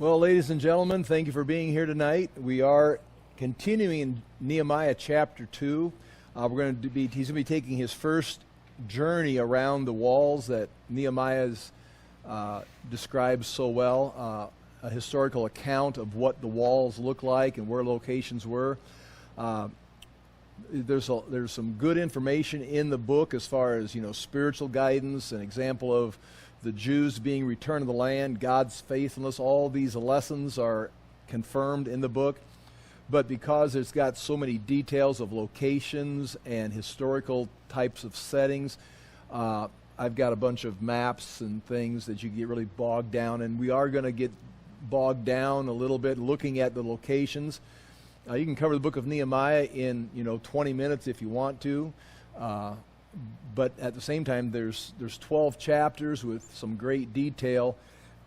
Well, ladies and gentlemen, thank you for being here tonight. We are continuing in Nehemiah chapter 2. He's going to be taking his first journey around the walls that Nehemiah describes so well, a historical account of what the walls look like and where locations were. There's some good information in the book as far as, spiritual guidance, an example of the Jews being returned to the land, God's faithfulness. All these lessons are confirmed in the book. But because it's got so many details of locations and historical types of settings, I've got a bunch of maps and things that you get really bogged down. And we are going to get bogged down a little bit looking at the locations. You can cover the book of Nehemiah in 20 minutes if you want to. But at the same time, there's 12 chapters with some great detail,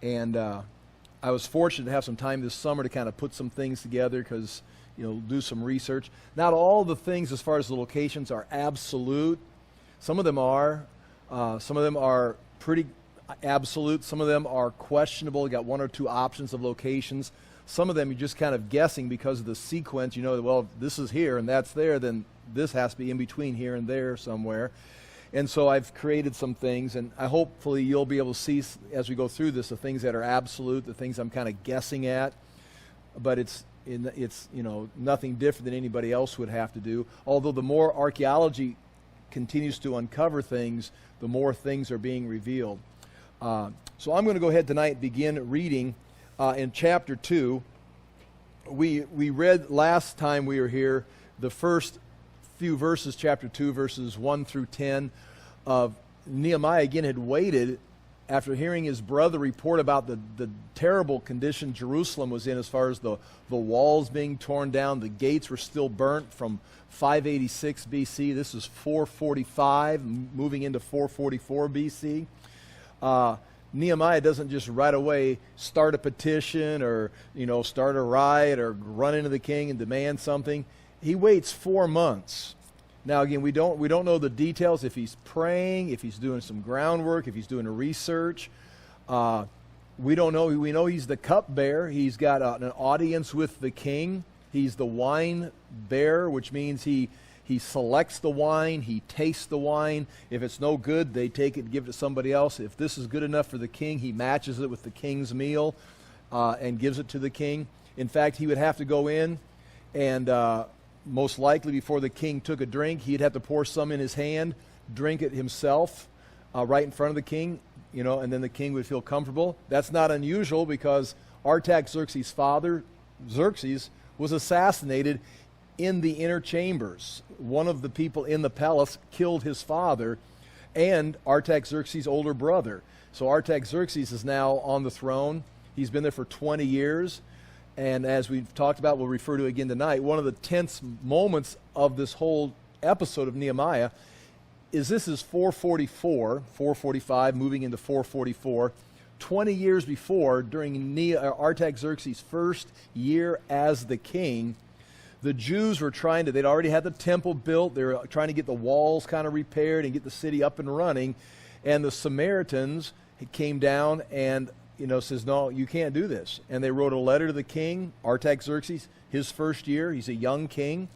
and I was fortunate to have some time this summer to kind of put some things together because, do some research. Not all the things as far as the locations are absolute. Some of them are. Some of them are pretty absolute. Some of them are questionable. You got one or two options of locations. Some of them you're just kind of guessing because of the sequence. Well, this is here and that's there, then this has to be in between here and there somewhere. And so I've created some things, and hopefully you'll be able to see as we go through this the things that are absolute, the things I'm kind of guessing at. But it's nothing different than anybody else would have to do. Although the more archaeology continues to uncover things, the more things are being revealed. So I'm going to go ahead tonight and begin reading in chapter 2. We read last time we were here the first few verses, chapter 2, verses 1 through 10 of Nehemiah. Again, had waited after hearing his brother report about the terrible condition Jerusalem was in as far as the walls being torn down. The gates were still burnt from 586 BC. This is 445, moving into 444 BC. Nehemiah doesn't just right away start a petition or start a riot or run into the king and demand something. He waits 4 months. Now again, we don't know the details, if he's praying, if he's doing some groundwork, if he's doing a research. We don't know. We know he's the cupbearer. He's got an audience with the king. He's the wine bearer, which means he selects the wine, he tastes the wine. If it's no good, they take it and give it to somebody else. If this is good enough for the king, he matches it with the king's meal and gives it to the king. In fact, he would have to go in and most likely before the king took a drink, he'd have to pour some in his hand, drink it himself right in front of the king, and then the king would feel comfortable. That's not unusual because Artaxerxes' father, Xerxes, was assassinated in the inner chambers. One of the people in the palace killed his father and Artaxerxes' older brother. So Artaxerxes is now on the throne. He's been there for 20 years. And as we've talked about, we'll refer to again tonight, one of the tense moments of this whole episode of Nehemiah is this is 445, moving into 444. 20 years before, during Artaxerxes' first year as the king, the Jews were they'd already had the temple built. They were trying to get the walls kind of repaired and get the city up and running. And the Samaritans came down and says, no, you can't do this. And they wrote a letter to the king, Artaxerxes, his first year. He's a young king.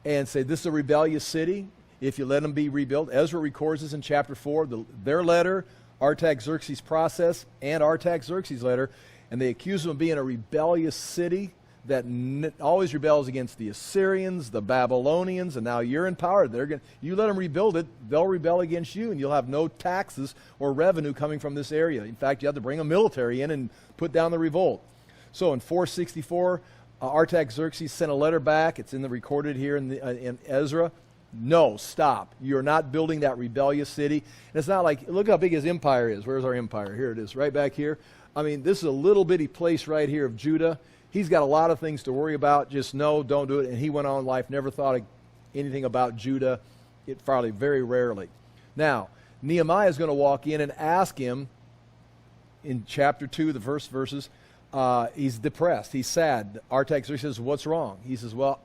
And said, this is a rebellious city. If you let them be rebuilt. Ezra records this in chapter 4. Their letter, Artaxerxes' process, and Artaxerxes' letter. And they accuse them of being a rebellious city that always rebels against the Assyrians, the Babylonians, and now you're in power. You let them rebuild it, they'll rebel against you, and you'll have no taxes or revenue coming from this area. In fact, you have to bring a military in and put down the revolt. So in 464, Artaxerxes sent a letter back. It's recorded here in Ezra. No, stop. You're not building that rebellious city. And it's not like, look how big his empire is. Where's our empire? Here it is, right back here. I mean, this is a little bitty place right here of Judah. He's got a lot of things to worry about. Just no, don't do it. And he went on in life, never thought of anything about Judah. It probably very rarely. Now, Nehemiah is going to walk in and ask him in chapter 2, the first verses. He's depressed. He's sad. Artaxerxes says, what's wrong? He says, well,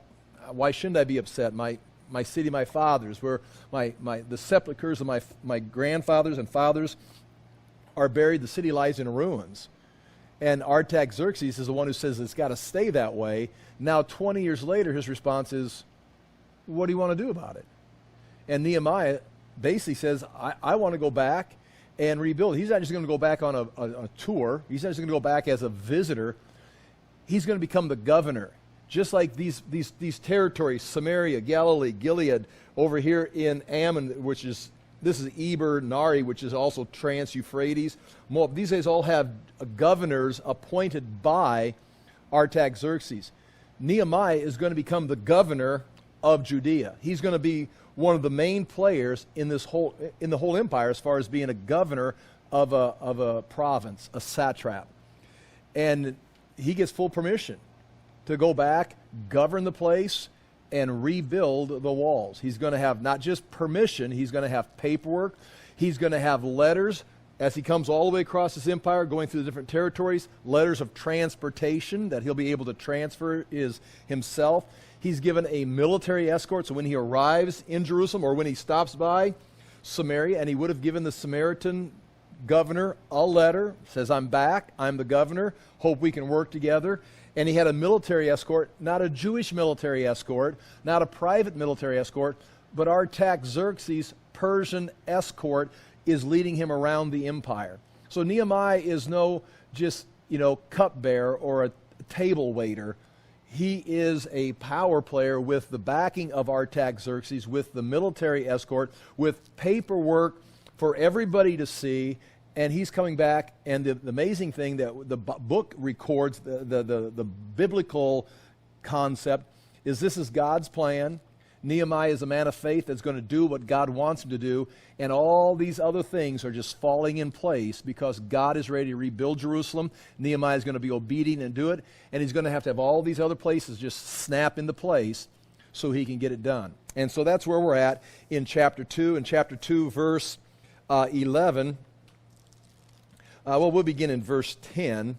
why shouldn't I be upset? My city, my fathers, where the sepulchres of my grandfathers and fathers are buried. The city lies in ruins. And Artaxerxes is the one who says it's got to stay that way. Now, 20 years later, his response is, what do you want to do about it? And Nehemiah basically says, I want to go back and rebuild. He's not just going to go back on a tour. He's not just going to go back as a visitor. He's going to become the governor. Just like these territories, Samaria, Galilee, Gilead, over here in Ammon, this is Eber, Nari, which is also Trans-Euphrates. Moab. These guys all have governors appointed by Artaxerxes. Nehemiah is going to become the governor of Judea. He's going to be one of the main players in the whole empire as far as being a governor of a province, a satrap. And he gets full permission to go back, govern the place, and rebuild the walls. He's going to have not just permission, he's going to have paperwork. He's going to have letters as he comes all the way across this empire, going through the different territories, letters of transportation that he'll be able to transfer himself. He's given a military escort, so when he arrives in Jerusalem or when he stops by Samaria, and he would have given the Samaritan governor a letter, says, I'm back, I'm the governor, hope we can work together. And he had a military escort, not a Jewish military escort, not a private military escort, but Artaxerxes' Persian escort is leading him around the empire. So Nehemiah is no just, cupbearer or a table waiter. He is a power player with the backing of Artaxerxes, with the military escort, with paperwork for everybody to see. And he's coming back, and the amazing thing that the book records, the biblical concept, is this is God's plan. Nehemiah is a man of faith that's going to do what God wants him to do, and all these other things are just falling in place because God is ready to rebuild Jerusalem. Nehemiah is going to be obedient and do it, and he's going to have all these other places just snap into place so he can get it done. And so that's where we're at in chapter 2. In chapter 2, verse 11... we'll begin in verse 10.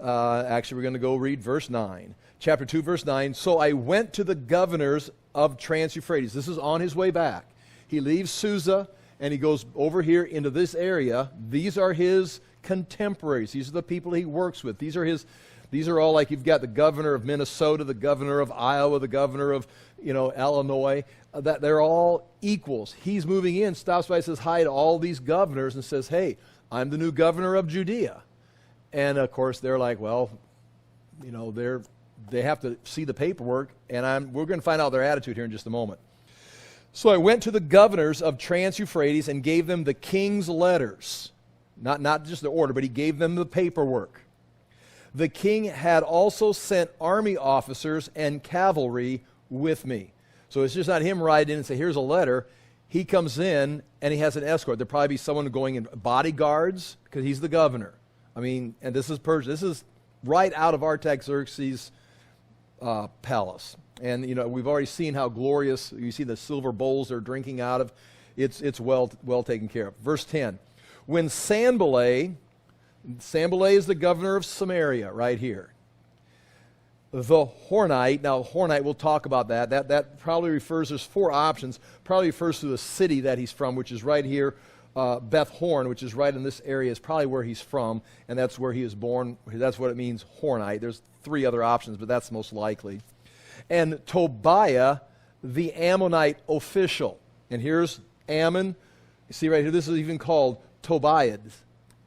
Actually, we're going to go read verse 9. Chapter 2, verse 9. So I went to the governors of Trans-Euphrates. This is on his way back. He leaves Susa, and he goes over here into this area. These are his contemporaries. These are the people he works with. These are all like you've got the governor of Minnesota, the governor of Iowa, the governor of Illinois. That they're all equals. He's moving in, stops by, says hi to all these governors, and says, hey, I'm the new governor of Judea. And of course, they're like, well, they have to see the paperwork, and we're going to find out their attitude here in just a moment. So I went to the governors of Trans-Euphrates and gave them the king's letters. Not just the order, but he gave them the paperwork. The king had also sent army officers and cavalry with me. So it's just not him riding in and say, here's a letter. He comes in, and he has an escort. There'll probably be someone going in bodyguards, because he's the governor. And this is Persia. This is right out of Artaxerxes' palace. And, we've already seen how glorious, you see the silver bowls they're drinking out of. It's well taken care of. Verse 10. When Sanballat is the governor of Samaria, right here. The Hornite, now Hornite, we'll talk about that. That probably refers, there's 4 options, probably refers to the city that he's from, which is right here. Beth Horn, which is right in this area, is probably where he's from, and that's where he was born. That's what it means, Hornite. There's 3 other options, but that's most likely. And Tobiah, the Ammonite official. And here's Ammon. You see right here, this is even called Tobiah.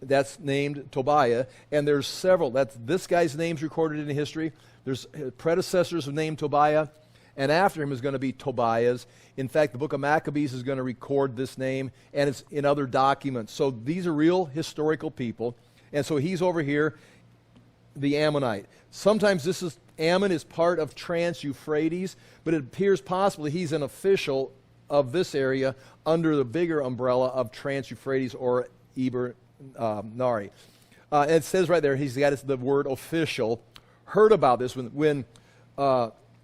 That's named Tobiah, and there's several. This guy's name's recorded in history. There's predecessors named Tobiah, and after him is going to be Tobiah's. In fact, the book of Maccabees is going to record this name, and it's in other documents. So these are real historical people, and so he's over here, the Ammonite. Sometimes Ammon is part of Trans-Euphrates, but it appears possibly he's an official of this area under the bigger umbrella of Trans-Euphrates or Eber Nari. And it says right there, he's got the word official. Heard about this when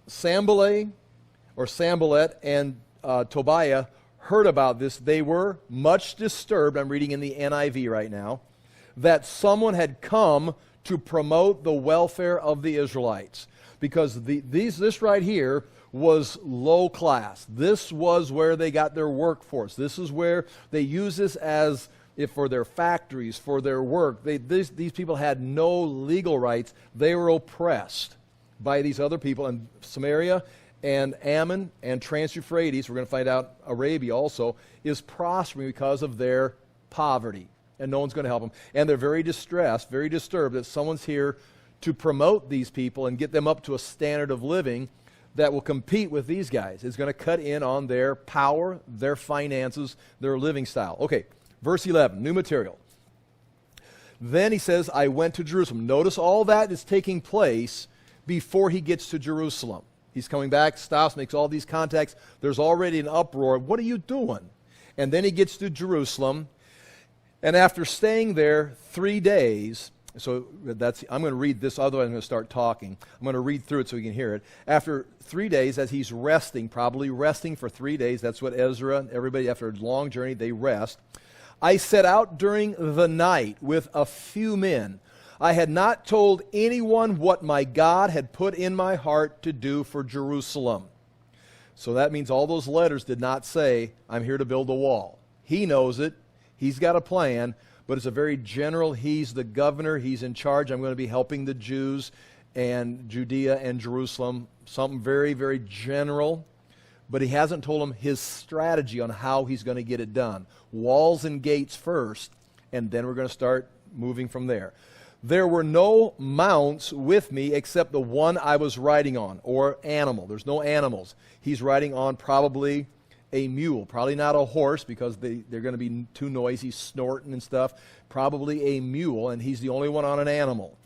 Sanballat and Tobiah heard about this, they were much disturbed. I'm reading in the NIV right now, that someone had come to promote the welfare of the Israelites, because this right here was low class. This was where they got their workforce. This is where they use this as if for their factories, for their work. These people had no legal rights. They were oppressed by these other people. And Samaria and Ammon and Trans-Euphrates, we're going to find out Arabia also, is prospering because of their poverty. And no one's going to help them. And they're very distressed, very disturbed that someone's here to promote these people and get them up to a standard of living that will compete with these guys. It's going to cut in on their power, their finances, their living style. Okay, verse 11, new material. Then he says, I went to Jerusalem. Notice all that is taking place before he gets to Jerusalem. He's coming back, stops, makes all these contacts. There's already an uproar. What are you doing? And then he gets to Jerusalem. And after staying there 3 days, so I'm going to read this, otherwise I'm going to start talking. I'm going to read through it so you can hear it. After 3 days, as he's resting, probably resting for 3 days, that's what Ezra and everybody, after a long journey, they rest. I set out during the night with a few men. I had not told anyone what my God had put in my heart to do for Jerusalem. So that means all those letters did not say, I'm here to build a wall. He knows it. He's got a plan. But it's a very general, he's the governor, he's in charge. I'm going to be helping the Jews and Judea and Jerusalem. Something very, very general. But he hasn't told them his strategy on how he's going to get it done. Walls and gates first, and then we're going to start moving from there. There were no mounts with me except the one I was riding on, or animal. There's no animals. He's riding on probably a mule, probably not a horse because they're going to be too noisy, snorting and stuff. Probably a mule, and he's the only one on an animal.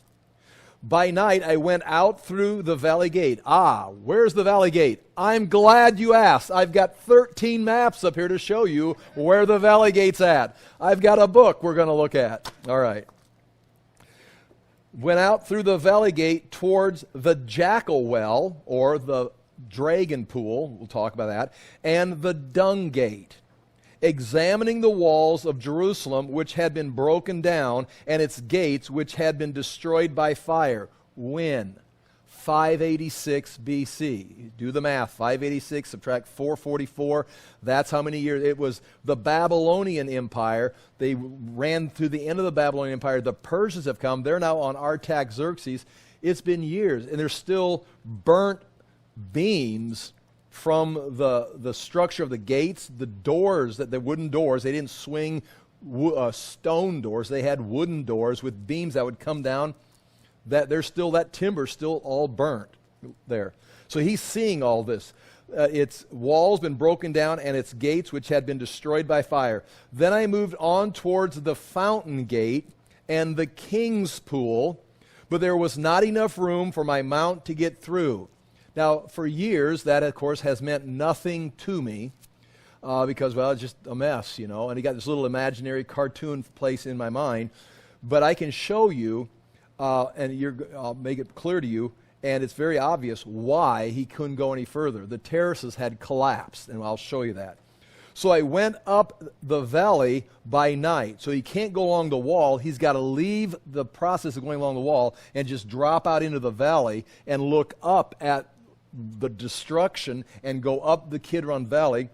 By night, I went out through the valley gate. Ah, where's the valley gate? I'm glad you asked. I've got 13 maps up here to show you where the valley gate's at. I've got a book we're going to look at. All right. Went out through the valley gate towards the jackal well, or the dragon pool, we'll talk about that, and the dung gate, examining the walls of Jerusalem which had been broken down, and its gates which had been destroyed by fire. When? 586 BC. Do the math. 586, subtract 444. That's how many years. It was the Babylonian Empire. They ran through the end of the Babylonian Empire. The Persians have come. They're now on Artaxerxes. It's been years, and there's still burnt beams from the structure of the gates, the doors, the wooden doors. They didn't swing stone doors. They had wooden doors with beams that would come down. That timber's still all burnt there. So he's seeing all this. Its walls been broken down, and its gates which had been destroyed by fire. Then I moved on towards the fountain gate and the king's pool, but there was not enough room for my mount to get through. Now, for years, that, of course, has meant nothing to me because, well, it's just a mess, and he got this little imaginary cartoon place in my mind. But I can show you, and I'll make it clear to you, and it's very obvious why he couldn't go any further. The terraces had collapsed, and I'll show you that. So I went up the valley by night. So he can't go along the wall. He's got to leave the process of going along the wall and just drop out into the valley and look up at the destruction and go up the Kidron Valley.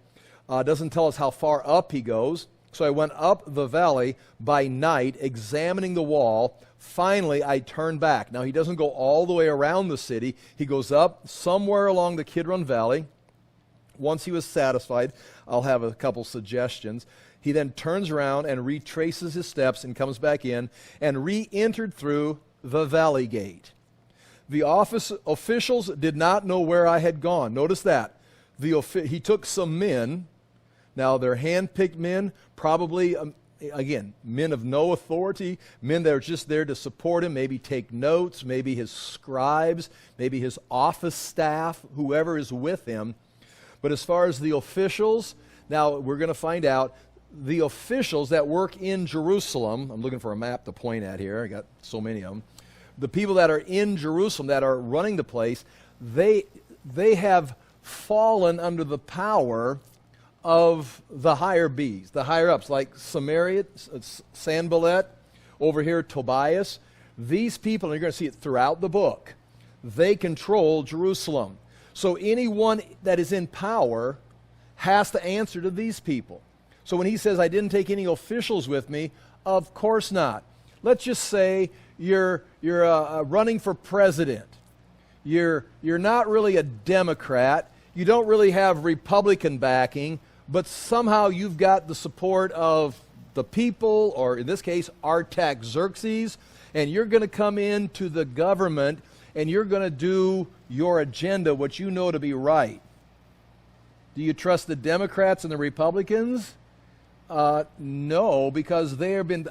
Doesn't tell us how far up he goes. So I went up the valley by night, examining the wall. Finally, I turned back. Now, he doesn't go all the way around the city. He goes up somewhere along the Kidron Valley. Once he was satisfied, I'll have a couple suggestions. He then turns around and retraces his steps and comes back in and re-entered through the valley gate. The officials did not know where I had gone. Notice that. He took some men. Now, they're hand-picked men, probably, again, men of no authority, men that are just there to support him, maybe take notes, maybe his scribes, maybe his office staff, whoever is with him. But as far as the officials, now we're going to find out the officials that work in Jerusalem. I'm looking for a map to point at here. I got so many of them. The people that are in Jerusalem that are running the place, they have fallen under the power of the higher bees, the higher ups, like Samaria, Sanballat, over here Tobias. These people, and you're going to see it throughout the book, they control Jerusalem. So anyone that is in power has to answer to these people. So when he says, I didn't take any officials with me, of course not. Let's just say you're running for president. You're not really a Democrat. You don't really have Republican backing, but somehow you've got the support of the people, or in this case, Artaxerxes, and you're going to come into the government and you're going to do your agenda, what you know to be right. Do you trust the Democrats and the Republicans? No, because they've been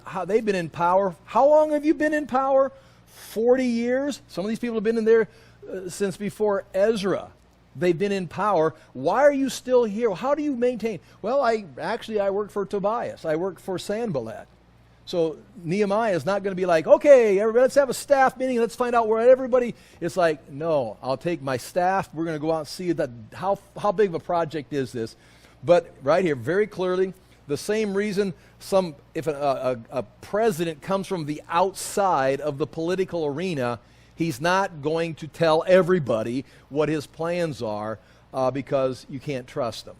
in power. How long have you been in power? 40 years? Some of these people have been in there since before Ezra. They've been in power. Why are you still here? How do you maintain? Well, I work for Tobias. I work for Sanballat. So Nehemiah is not going to be like, okay, everybody, let's have a staff meeting. Let's find out where everybody. It's like, no, I'll take my staff. We're going to go out and see how big of a project is this. But right here, very clearly, the same reason if a president comes from the outside of the political arena, he's not going to tell everybody what his plans are because you can't trust them.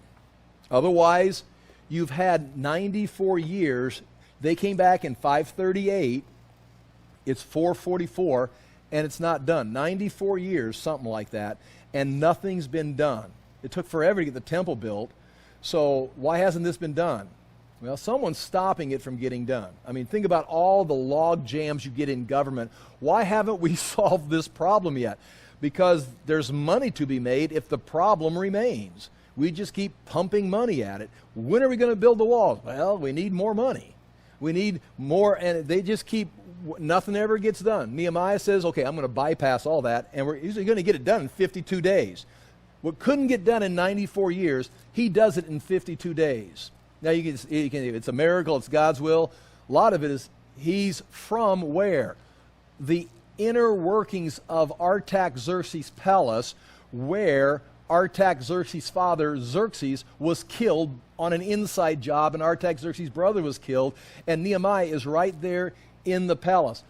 Otherwise, you've had 94 years. They came back in 538. It's 444, and it's not done. 94 years, something like that, and nothing's been done. It took forever to get the temple built. So why hasn't this been done? Well, someone's stopping it from getting done. I mean, think about all the log jams you get in government. Why haven't we solved this problem yet? Because there's money to be made if the problem remains. We just keep pumping money at it. When are we going to build the walls? Well, we need more money. We need more, and they just keep, nothing ever gets done. Nehemiah says, okay, I'm going to bypass all that, and we're usually going to get it done in 52 days. What couldn't get done in 94 years, he does it in 52 days. Now, it's a miracle, it's God's will. A lot of it is, he's from where? The inner workings of Artaxerxes' palace, where Artaxerxes' father, Xerxes, was killed on an inside job, and Artaxerxes' brother was killed, and Nehemiah is right there in the palace.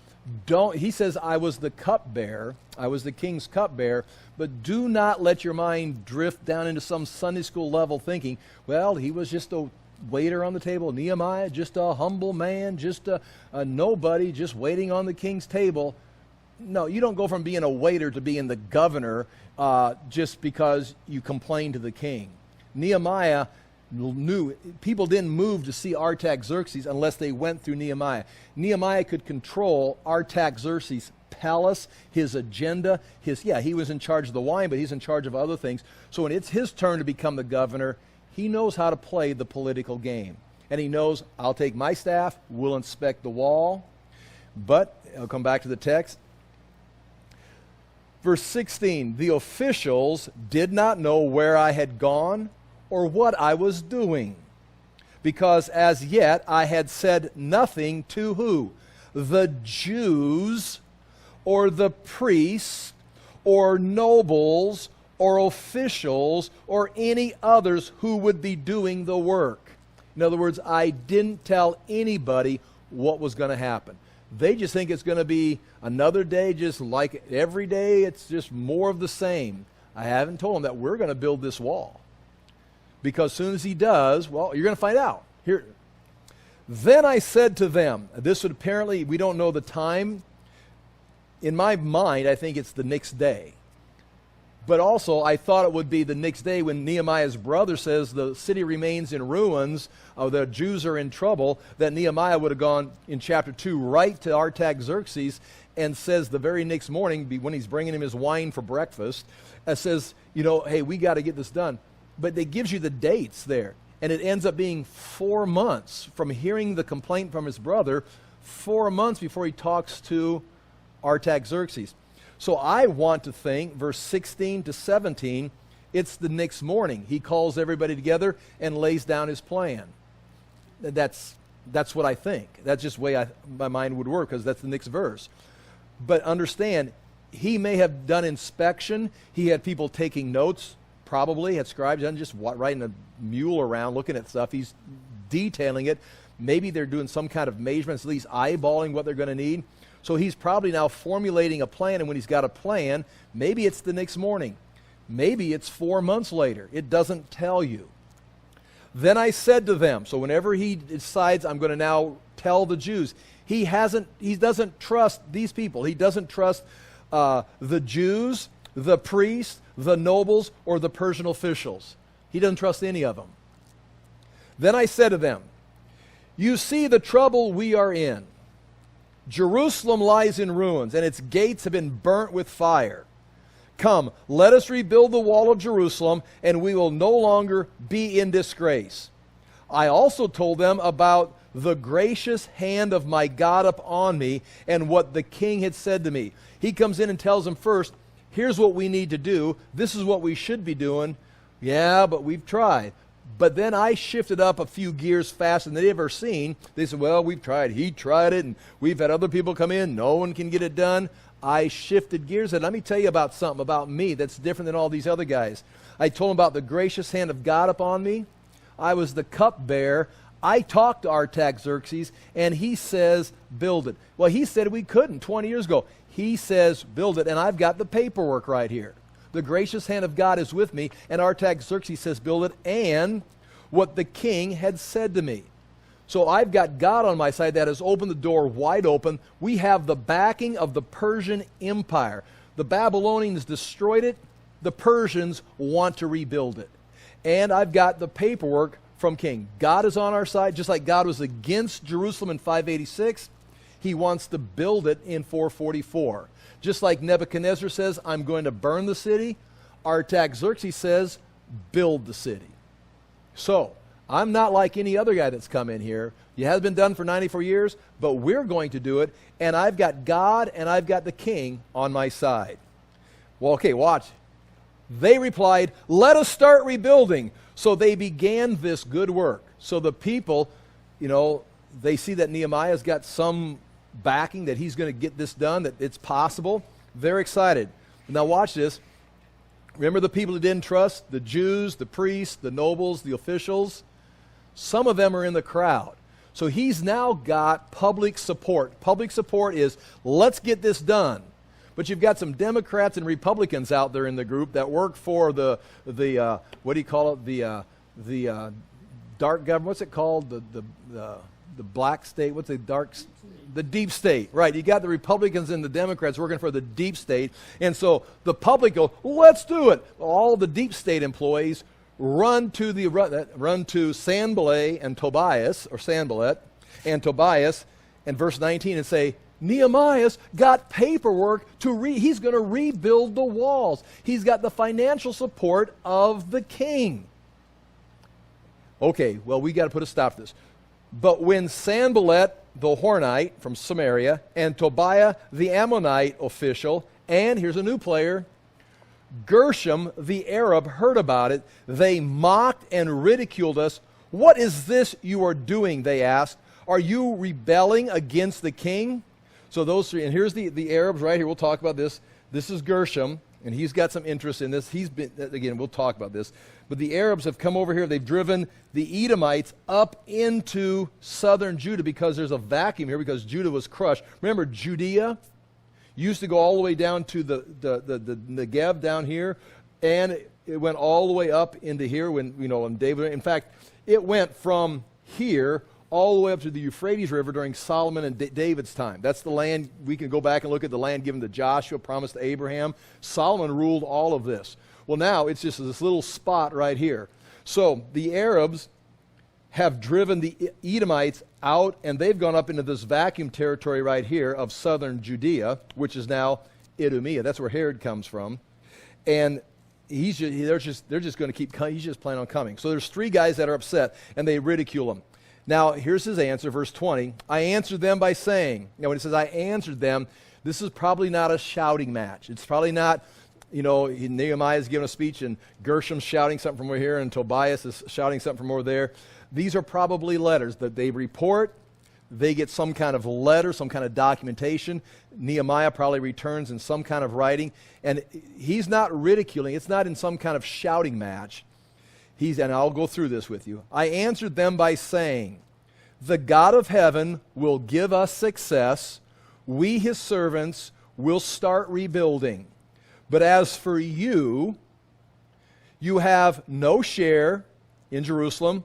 He says, I was the cupbearer, I was the king's cupbearer, but do not let your mind drift down into some Sunday school level thinking, well, he was just a waiter on the table. Nehemiah, just a humble man, just a nobody, just waiting on the king's table. No, you don't go from being a waiter to being the governor just because you complain to the king. Nehemiah knew people didn't move to see Artaxerxes unless they went through Nehemiah. Nehemiah could control Artaxerxes' palace, his agenda, he was in charge of the wine, but he's in charge of other things. So when it's his turn to become the governor, he knows how to play the political game. And he knows, I'll take my staff, we'll inspect the wall. But, I'll come back to the text. Verse 16, the officials did not know where I had gone or what I was doing, because as yet I had said nothing to who? The Jews, or the priests, or nobles, or officials, or any others who would be doing the work. In other words, I didn't tell anybody what was going to happen. They just think it's going to be another day, just like every day, it's just more of the same. I haven't told them that we're going to build this wall. Because as soon as he does, well, you're going to find out. Here. Then I said to them, this would apparently, we don't know the time. In my mind, I think it's the next day. But also, I thought it would be the next day when Nehemiah's brother says the city remains in ruins, the Jews are in trouble, that Nehemiah would have gone in chapter 2 right to Artaxerxes and says the very next morning, when he's bringing him his wine for breakfast, says, hey, we got to get this done. But it gives you the dates there. And it ends up being 4 months from hearing the complaint from his brother, 4 months before he talks to Artaxerxes. So I want to think, verse 16 to 17, it's the next morning. He calls everybody together and lays down his plan. That's what I think. That's just the way my mind would work, because that's the next verse. But understand, he may have done inspection. He had people taking notes, probably had scribes, doesn't just riding a mule around looking at stuff. He's detailing it. Maybe they're doing some kind of measurements, at least eyeballing what they're going to need. So he's probably now formulating a plan, and when he's got a plan, maybe it's the next morning. Maybe it's 4 months later. It doesn't tell you. Then I said to them, so whenever he decides I'm going to now tell the Jews, he doesn't trust these people. He doesn't trust the Jews, the priests, the nobles, or the Persian officials. He doesn't trust any of them. Then I said to them, you see the trouble we are in. Jerusalem lies in ruins, and its gates have been burnt with fire. Come, let us rebuild the wall of Jerusalem, and we will no longer be in disgrace. I also told them about the gracious hand of my God upon me and what the king had said to me. He comes in and tells them first, here's what we need to do. This is what we should be doing. Yeah, but we've tried. But then I shifted up a few gears faster than they'd ever seen. They said, well, we've tried. He tried it, and we've had other people come in. No one can get it done. I shifted gears, and let me tell you about something about me that's different than all these other guys. I told them about the gracious hand of God upon me. I was the cupbearer. I talked to Artaxerxes, and he says, build it. Well, he said we couldn't 20 years ago. He says, build it, and I've got the paperwork right here. The gracious hand of God is with me, and Artaxerxes says, build it, and what the king had said to me. So I've got God on my side that has opened the door wide open. We have the backing of the Persian Empire. The Babylonians destroyed it. The Persians want to rebuild it. And I've got the paperwork from King. God is on our side, just like God was against Jerusalem in 586. He wants to build it in 444. Just like Nebuchadnezzar says, I'm going to burn the city, Artaxerxes says, build the city. So, I'm not like any other guy that's come in here. It has been done for 94 years, but we're going to do it, and I've got God and I've got the king on my side. Well, okay, watch. They replied, let us start rebuilding. So they began this good work. So the people, they see that Nehemiah's got some backing, that he's going to get this done, that it's possible. They're excited. Now watch this. Remember the people who didn't trust? The Jews, the priests, the nobles, the officials? Some of them are in the crowd. So he's now got public support. Public support is, let's get this done. But you've got some Democrats and Republicans out there in the group that work for the what do you call it? The dark government. What's it called? The black state. What's the deep state? Right. You got the Republicans and the Democrats working for the deep state, and so the public go, let's do it. All the deep state employees run to Sanballat and Tobias, or Sanballat and Tobias, and verse 19, and say, Nehemiah's got paperwork he's going to rebuild the walls. He's got the financial support of the king. Okay, well, we got to put a stop to this. But when Sanballat the Hornite from Samaria and Tobiah the Ammonite official, and here's a new player, Gershom the Arab, heard about it, they mocked and ridiculed us. What is this you are doing, they asked. Are you rebelling against the king? So those three, and here's the Arabs right here. We'll talk about this. This is Gershom, and he's got some interest in this. Again, we'll talk about this. But the Arabs have come over here. They've driven the Edomites up into southern Judah because there's a vacuum here because Judah was crushed. Remember, Judea used to go all the way down to the Negev down here, and it went all the way up into here when David. In fact, it went from here all the way up to the Euphrates River during Solomon and David's time. That's the land. We can go back and look at the land given to Joshua, promised to Abraham. Solomon ruled all of this. Well, now it's just this little spot right here. So the Arabs have driven the Edomites out, and they've gone up into this vacuum territory right here of southern Judea, which is now Idumea. That's where Herod comes from. And they're just going to keep coming. He's just planning on coming. So there's three guys that are upset, and they ridicule him. Now, here's his answer, verse 20. I answered them by saying, now when it says I answered them, this is probably not a shouting match. It's probably not, Nehemiah is giving a speech and Gershom's shouting something from over here and Tobias is shouting something from over there. These are probably letters that they report. They get some kind of letter, some kind of documentation. Nehemiah probably returns in some kind of writing. And he's not ridiculing. It's not in some kind of shouting match. And I'll go through this with you. I answered them by saying, the God of heaven will give us success. We, his servants, will start rebuilding. But as for you, you have no share in Jerusalem,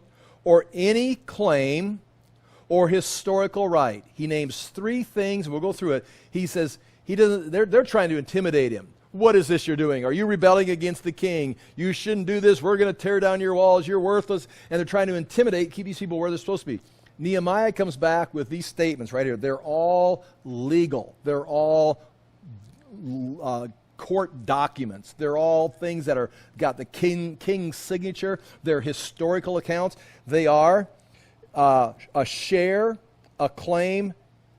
or any claim or historical right. He names three things, and we'll go through it. He says he doesn't. They're trying to intimidate him. What is this you're doing? Are you rebelling against the king? You shouldn't do this. We're going to tear down your walls. You're worthless. And they're trying to intimidate, keep these people where they're supposed to be. Nehemiah comes back with these statements right here. They're all legal. They're all court documents. They're all things that are got the king's signature. They're historical accounts. They are a share, a claim,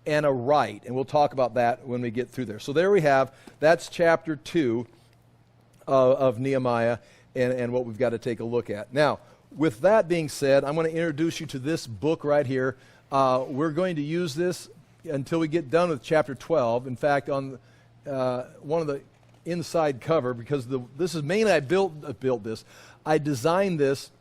and a right. And we'll talk about that when we get through there. So there we have, that's chapter 2 of Nehemiah and what we've got to take a look at. Now, with that being said, I'm going to introduce you to this book right here. We're going to use this until we get done with chapter 12. In fact, on one of the inside cover, because this is mainly I built this. I designed this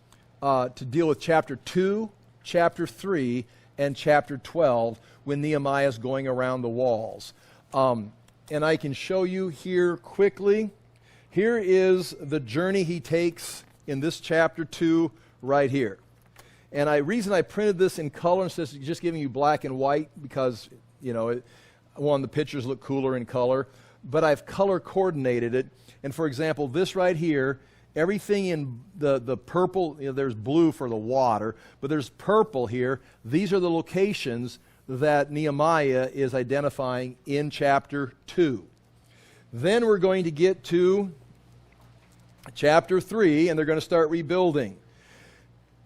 to deal with chapter 2, chapter 3, and chapter 12 when Nehemiah is going around the walls. And I can show you here quickly. Here is the journey he takes in this chapter 2 right here. And reason I printed this in color instead of just giving you black and white because, I wanted the pictures look cooler in color. But I've color coordinated it. And for example, this right here, everything in the purple, there's blue for the water, but there's purple here. These are the locations that Nehemiah is identifying in chapter 2. Then we're going to get to chapter 3, and they're going to start rebuilding.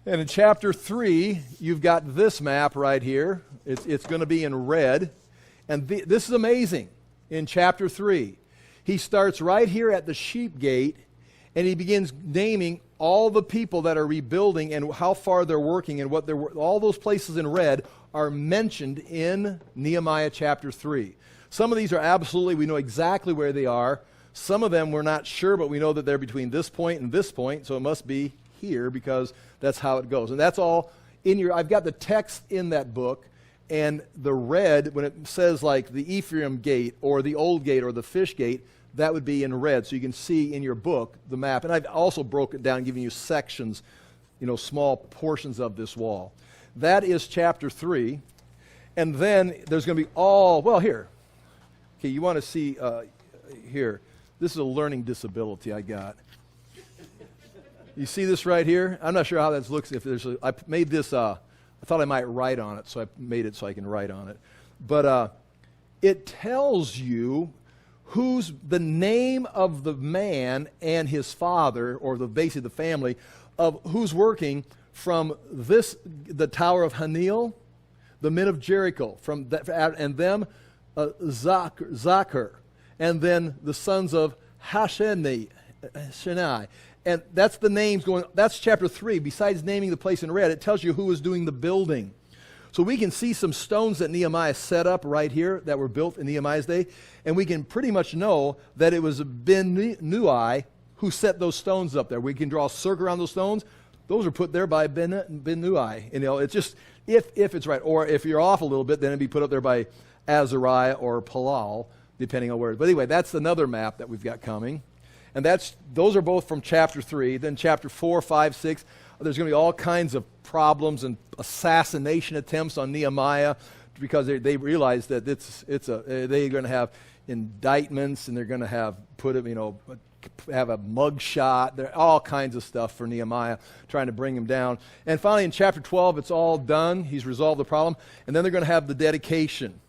And in chapter 3, you've got this map right here. It's going to be in red. And this is amazing. In chapter 3, he starts right here at the sheep gate, and he begins naming all the people that are rebuilding and how far they're working and what all those places in red are mentioned in Nehemiah chapter 3. Some of these are absolutely, we know exactly where they are. Some of them we're not sure, but we know that they're between this point and this point, so it must be here because that's how it goes. And that's all in I've got the text in that book, and the red, when it says like the Ephraim gate or the old gate or the fish gate, that would be in red. So you can see in your book the map. And I've also broken it down, giving you sections, small portions of this wall. That is chapter 3. And then there's going to be here. Okay, you want to see here. This is a learning disability I got. You see this right here? I'm not sure how that looks. I made this, I thought I might write on it, so I made it so I can write on it. But it tells you who's the name of the man and his father, or basically the family, of who's working from the Tower of Hanil, the men of Jericho, and them, Zachar, and then the sons of Hashenai. And that's the names going, that's chapter 3. Besides naming the place in red, it tells you who is doing the building. So we can see some stones that Nehemiah set up right here that were built in Nehemiah's day, and we can pretty much know that it was Ben-Nui who set those stones up there. We can draw a circle around those stones. Those are put there by Ben-Nui. It's just, if it's right. Or if you're off a little bit, then it'd be put up there by Azariah or Palal, depending on where. But anyway, that's another map that we've got coming. And those are both from chapter 3. Then chapter 4, 5, 6, there's going to be all kinds of problems and assassination attempts on Nehemiah because they realize that they're going to have indictments and they're going to have have a mug shot. There are all kinds of stuff for Nehemiah, trying to bring him down. And finally in chapter 12, it's all done. He's resolved the problem. And then they're going to have the dedication.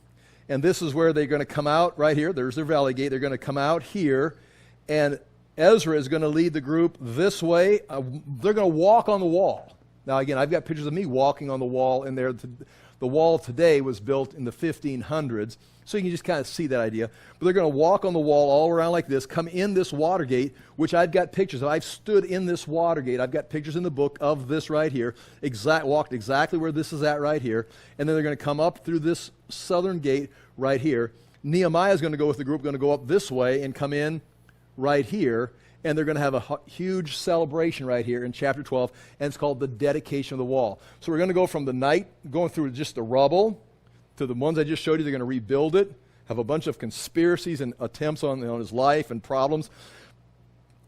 And this is where they're going to come out right here. There's their valley gate. They're going to come out here, and Ezra is going to lead the group this way. They're going to walk on the wall. Now, again, I've got pictures of me walking on the wall in there. The wall today was built in the 1500s, so you can just kind of see that idea. But they're going to walk on the wall all around like this, come in this water gate, which I've got pictures of. I've stood in this water gate. I've got pictures in the book of this right here, walked exactly where this is at right here. And then they're going to come up through this southern gate right here. Nehemiah is going to go with the group, going to go up this way and come in right here, and they're going to have a huge celebration right here in chapter 12, and it's called the dedication of the wall. So we're going to go from the night, going through just the rubble, to the ones I just showed you. They're going to rebuild it, have a bunch of conspiracies and attempts on his life and problems,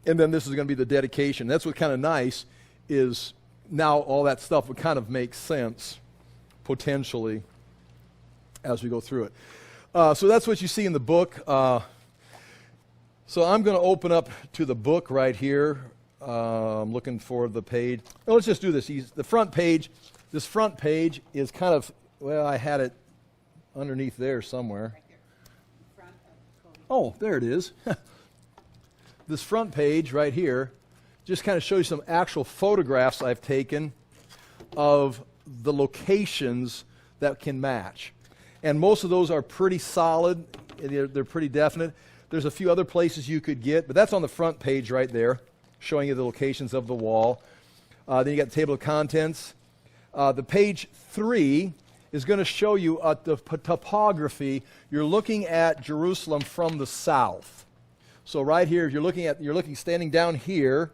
and then this is going to be the dedication. That's what's kind of nice is now all that stuff would kind of make sense, potentially, as we go through it. So that's what you see in the book. So I'm going to open up to the book right here. I'm looking for the page. Oh, let's just do this. The front page, this front page is kind of, well, I had it underneath there somewhere. Right there. Front of Cody. Oh, there it is. This front page right here just kind of shows you some actual photographs I've taken of the locations that can match. And most of those are pretty solid. They're pretty definite. There's a few other places you could get, but that's on the front page right there, showing you the locations of the wall. Then you got the table of contents. The page 3 is going to show you the topography. You're looking at Jerusalem from the south. So right here, if you're looking standing down here,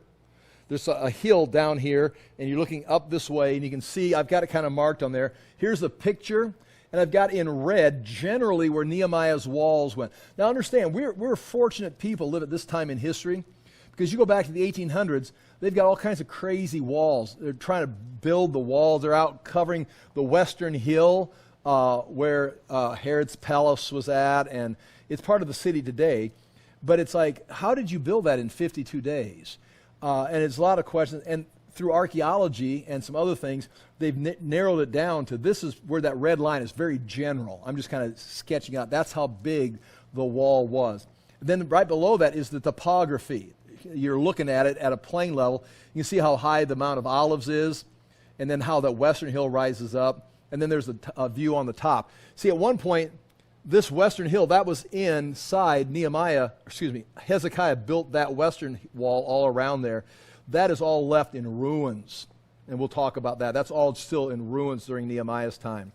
there's a hill down here, and you're looking up this way, and you can see I've got it kind of marked on there. Here's the picture, and I've got in red generally where Nehemiah's walls went. Now understand, we're fortunate people live at this time in history, because you go back to the 1800s, they've got all kinds of crazy walls. They're trying to build the walls. They're out covering the western hill where Herod's palace was at, and it's part of the city today. But it's like, how did you build that in 52 days? And it's a lot of questions. And through archaeology and some other things, they've narrowed it down to this is where that red line is very general. I'm just kind of sketching out. That's how big the wall was. Then right below that is the topography. You're looking at it at a plane level. You can see how high the Mount of Olives is, and then how the western hill rises up. And then there's a view on the top. See, at one point, this western hill, that was inside Hezekiah built that western wall all around there. That is all left in ruins, and we'll talk about that. That's all still in ruins during Nehemiah's time.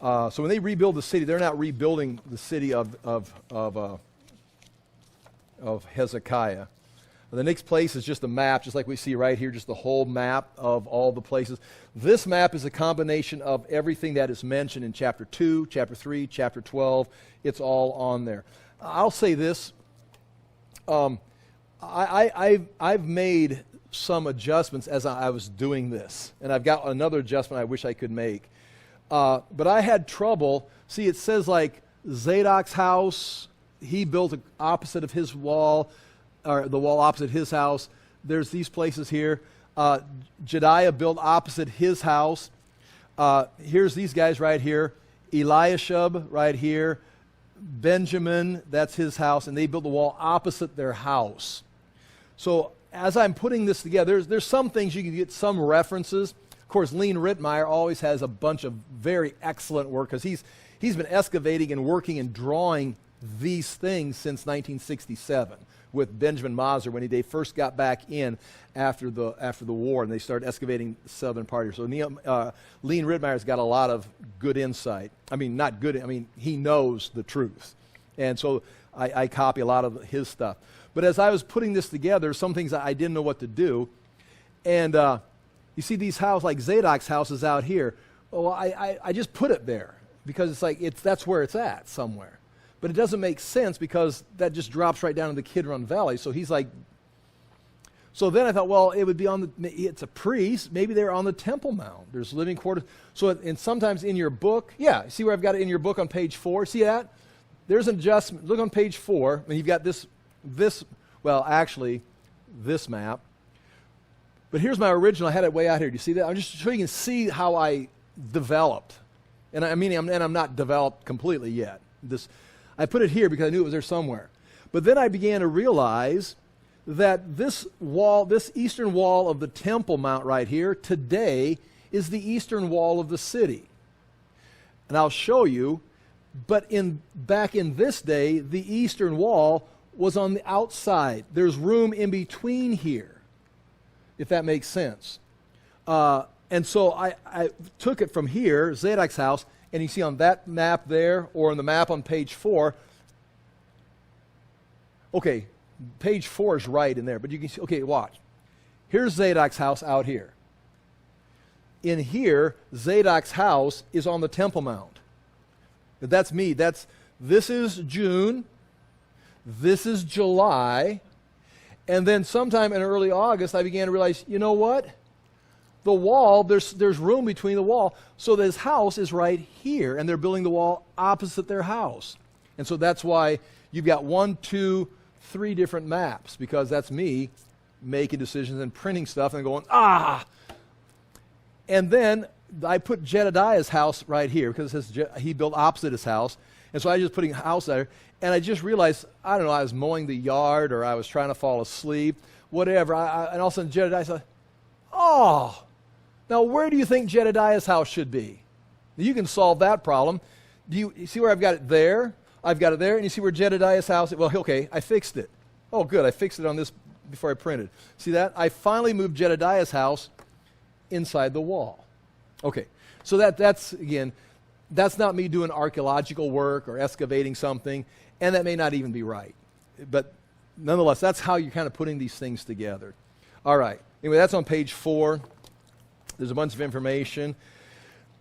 So when they rebuild the city, they're not rebuilding the city of Hezekiah. The next place is just a map, just like we see right here, just the whole map of all the places. This map is a combination of everything that is mentioned in chapter 2, chapter 3, chapter 12. It's all on there. I'll say this. I've made some adjustments as I was doing this, and I've got another adjustment I wish I could make. But I had trouble. See, it says like Zadok's house, he built opposite of his wall, or the wall opposite his house. There's these places here. Jediah built opposite his house. Here's these guys right here. Eliashib right here. Benjamin, that's his house, and they built the wall opposite their house. So as I'm putting this together, there's some things you can get some references. Of course, Lean Rittmeyer always has a bunch of very excellent work because he's been excavating and working and drawing these things since 1967 with Benjamin Moser when they first got back in after the war, and they started excavating the southern part here. So Lean Rittmeyer's got a lot of good insight. I mean, not good. I mean, he knows the truth, and so I copy a lot of his stuff. But as I was putting this together, some things I didn't know what to do, and you see these houses, like Zadok's house is out here. Well, I just put it there because it's like that's where it's at somewhere. But it doesn't make sense because that just drops right down in the Kidron Valley. So he's like, so then I thought, well, it would be it's a priest. Maybe they're on the Temple Mount. There's living quarters. So, and sometimes in your book, see where I've got it in your book on page 4? See that? There's an adjustment. Look on page 4, and you've got this map. But here's my original. I had it way out here. Do you see that? I'm just so you can see how I developed. And I'm not developed completely yet. I put it here because I knew it was there somewhere. But then I began to realize that this wall, this eastern wall of the Temple Mount right here, today is the eastern wall of the city. And I'll show you, but back in this day, the eastern wall was on the outside. There's room in between here, if that makes sense. And so I took it from here, Zadok's house, and you see on that map there, or on the map on page 4, okay, page 4 is right in there, but you can see, okay, watch. Here's Zadok's house out here. In here, Zadok's house is on the Temple Mount. That's me. This is June, this is July, and then sometime in early August, I began to realize, you know what? the wall, there's room between the wall. So this house is right here, and they're building the wall opposite their house. And so that's why you've got 1, 2, 3 different maps, because that's me making decisions and printing stuff and going, And then I put Jedediah's house right here because it says he built opposite his house. And so I was just putting a house there. And I just realized, I don't know, I was mowing the yard or I was trying to fall asleep, whatever. And all of a sudden Jedediah said, oh, now where do you think Jedediah's house should be? You can solve that problem. Do you see where I've got it there? I've got it there. And you see where Jedediah's house is? Well, okay, I fixed it. Oh, good. I fixed it on this before I printed. See that? I finally moved Jedediah's house inside the wall. Okay, so that's, again, that's not me doing archaeological work or excavating something, and that may not even be right. But nonetheless, that's how you're kind of putting these things together. All right. Anyway, that's on page 4. There's a bunch of information.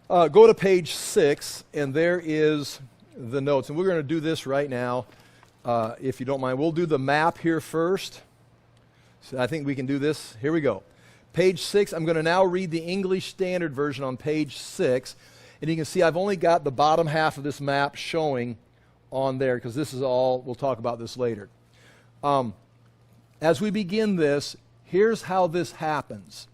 Go to page 6, and there is the notes. And we're going to do this right now, if you don't mind. We'll do the map here first. So I think we can do this. Here we go. Page 6, I'm going to now read the English Standard Version on page 6. And you can see I've only got the bottom half of this map showing on there because this is all, we'll talk about this later. As we begin this, here's how this happens.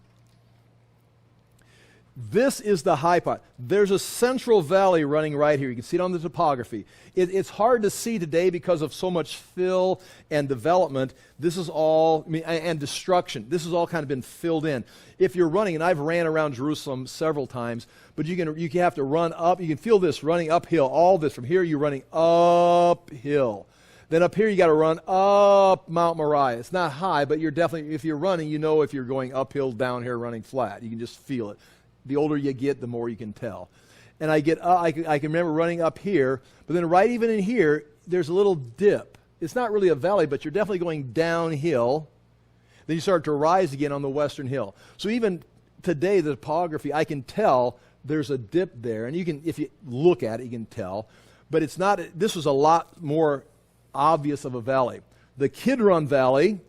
This is the high part. There's a central valley running right here. You can see it on the topography. It's hard to see today because of so much fill and development. This is all, and destruction. This has all kind of been filled in. If you're running, and I've ran around Jerusalem several times, but you can have to run up. You can feel this running uphill. All this from here, you're running uphill. Then up here, you got to run up Mount Moriah. It's not high, but you're definitely, if you're running, you know if you're going uphill, down here, running flat. You can just feel it. The older you get, the more you can tell. And I can remember running up here, but then right even in here, there's a little dip. It's not really a valley, but you're definitely going downhill. Then you start to rise again on the western hill. So even today, the topography, I can tell there's a dip there. And you can, if you look at it, you can tell. But it's not, this was a lot more obvious of a valley. The Kidron Valley,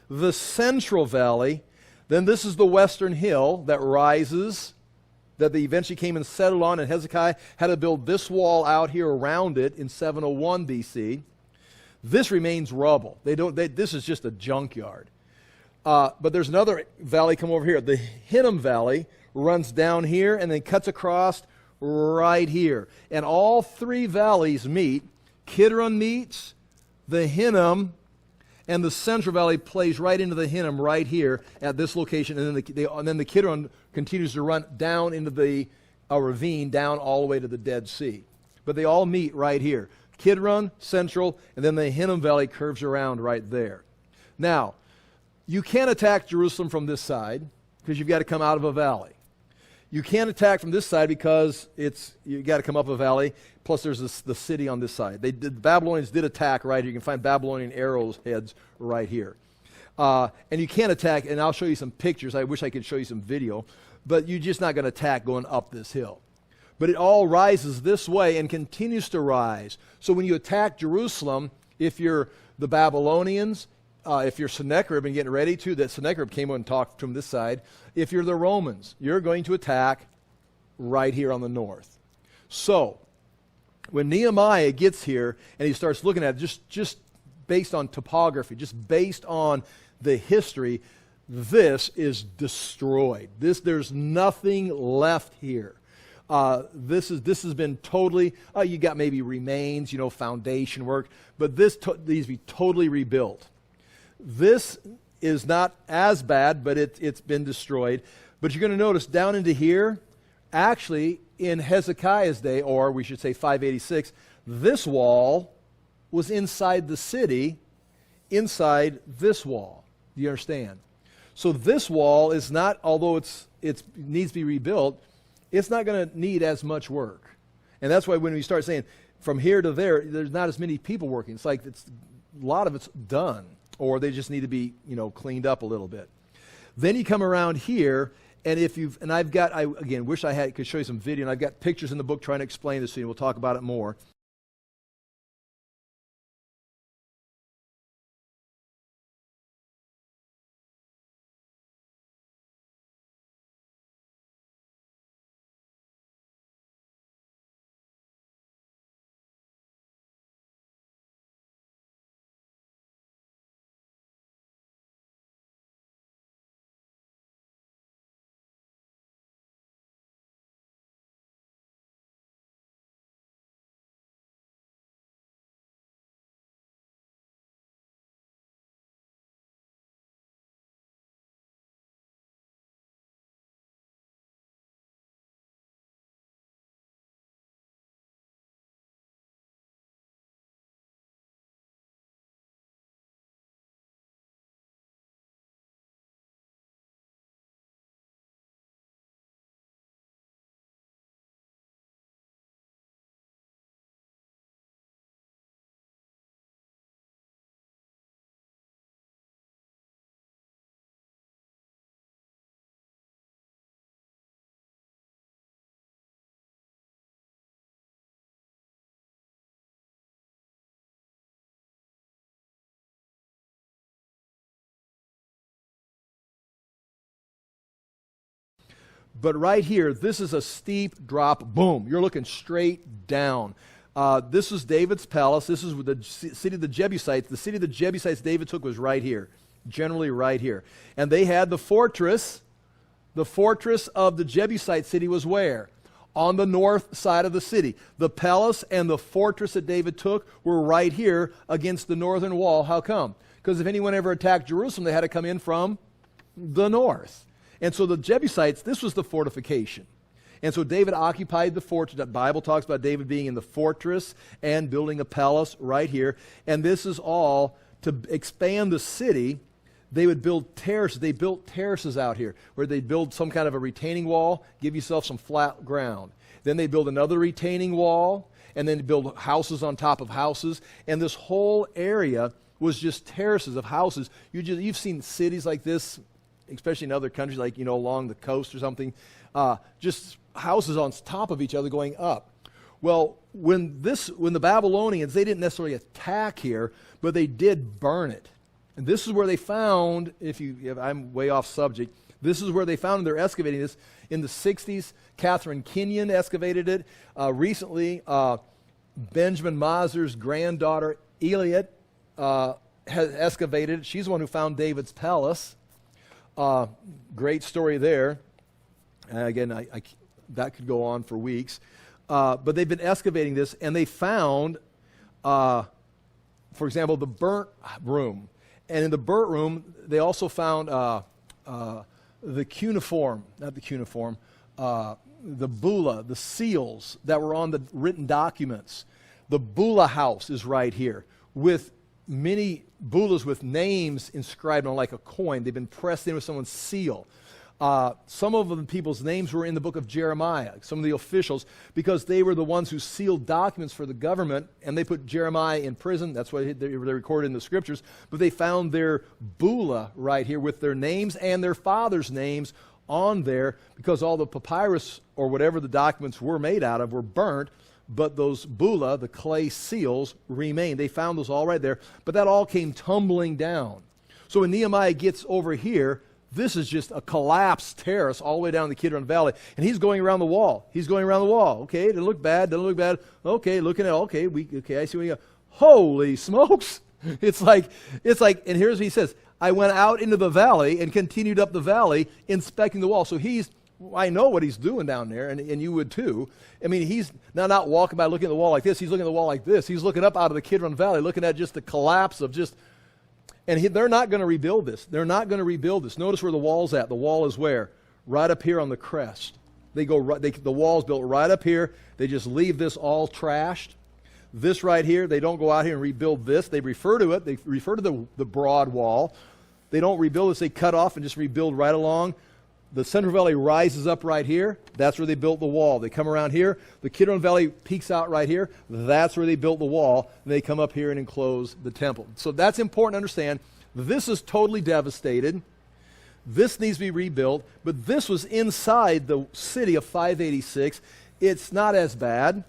the Central Valley, then this is the western hill that rises, that they eventually came and settled on, and Hezekiah had to build this wall out here around it in 701 BC. This remains rubble. This is just a junkyard. But there's another valley come over here. The Hinnom Valley runs down here and then cuts across right here. And all 3 valleys meet. Kidron meets, the Hinnom, and the Central Valley plays right into the Hinnom right here at this location. And then the Kidron continues to run down into the ravine, down all the way to the Dead Sea. But they all meet right here. Kidron, Central, and then the Hinnom Valley curves around right there. Now, you can't attack Jerusalem from this side because you've got to come out of a valley. You can't attack from this side because you got to come up a valley. Plus, there's the city on this side. The Babylonians did attack right here. You can find Babylonian arrows heads right here. And you can't attack, and I'll show you some pictures. I wish I could show you some video. But you're just not going to attack going up this hill. But it all rises this way and continues to rise. So when you attack Jerusalem, if you're the Babylonians, if you're Sennacherib and getting ready to, that Sennacherib came and talked from this side. If you're the Romans, you're going to attack right here on the north. So, when Nehemiah gets here and he starts looking at it, just based on topography, just based on the history, this is destroyed. There's nothing left here. This has been totally, you got maybe remains, foundation work, but these be totally rebuilt. This is not as bad, but it's been destroyed. But you're going to notice down into here, actually in Hezekiah's day, or we should say 586, this wall was inside the city, inside this wall. Do you understand? So this wall is not, although it needs to be rebuilt, it's not going to need as much work. And that's why when we start saying from here to there, there's not as many people working. It's like a lot of it's done. Or they just need to be, cleaned up a little bit. Then you come around here, and I again wish I could show you some video, and I've got pictures in the book trying to explain this to you. We'll talk about it more. But right here, this is a steep drop. Boom. You're looking straight down. This was David's palace. This is the city of the Jebusites. The city of the Jebusites David took was right here, generally right here. And they had the fortress. The fortress of the Jebusite city was where? On the north side of the city. The palace and the fortress that David took were right here against the northern wall. How come? Because if anyone ever attacked Jerusalem, they had to come in from the north. And so the Jebusites, this was the fortification. And so David occupied the fortress. The Bible talks about David being in the fortress and building a palace right here. And this is all to expand the city. They would build terraces. They built terraces out here where they'd build some kind of a retaining wall, give yourself some flat ground. Then they'd build another retaining wall, and then build houses on top of houses. And this whole area was just terraces of houses. You've seen cities like this, especially in other countries, like, along the coast or something, just houses on top of each other going up. Well, when the Babylonians, they didn't necessarily attack here, but they did burn it. And this is where they found, I'm way off subject, this is where they found, and they're excavating this in the 60s. Catherine Kenyon excavated it. Recently, Benjamin Mazer's granddaughter, Eliot, has excavated it. She's the one who found David's palace. Great story there. Again, that could go on for weeks. But they've been excavating this, and they found, for example, the burnt room. And in the burnt room, they also found the cuneiform, the bulla, the seals that were on the written documents. The bulla house is right here with many bullas with names inscribed on like a coin. They've been pressed in with someone's seal. Some of the people's names were in the book of Jeremiah, some of the officials, because they were the ones who sealed documents for the government, and they put Jeremiah in prison. That's why they recorded in the scriptures. But they found their bulla right here with their names and their fathers' names on there, because all the papyrus or whatever the documents were made out of were burnt, but those bulla, the clay seals, remained. They found those all right there, but that all came tumbling down. So when Nehemiah gets over here, this is just a collapsed terrace all the way down the Kidron Valley. And he's going around the wall. Okay, doesn't look bad. Okay, looking at I see what you got. Holy smokes. It's like, and here's what he says. I went out into the valley and continued up the valley inspecting the wall. So I know what he's doing down there, and you would too. I mean, he's not walking by looking at the wall like this. He's looking at the wall like this. He's looking up out of the Kidron Valley, looking at just the collapse of just... And they're not going to rebuild this. Notice where the wall's at. The wall is where? Right up here on the crest. The wall's built right up here. They just leave this all trashed. This right here, they don't go out here and rebuild this. They refer to it. They refer to the broad wall. They don't rebuild this. They cut off and just rebuild right along. The Central Valley rises up right here. That's where they built the wall. They come around here. The Kidron Valley peaks out right here. That's where they built the wall. And they come up here and enclose the temple. So that's important to understand. This is totally devastated. This needs to be rebuilt. But this was inside the city of 586. It's not as bad.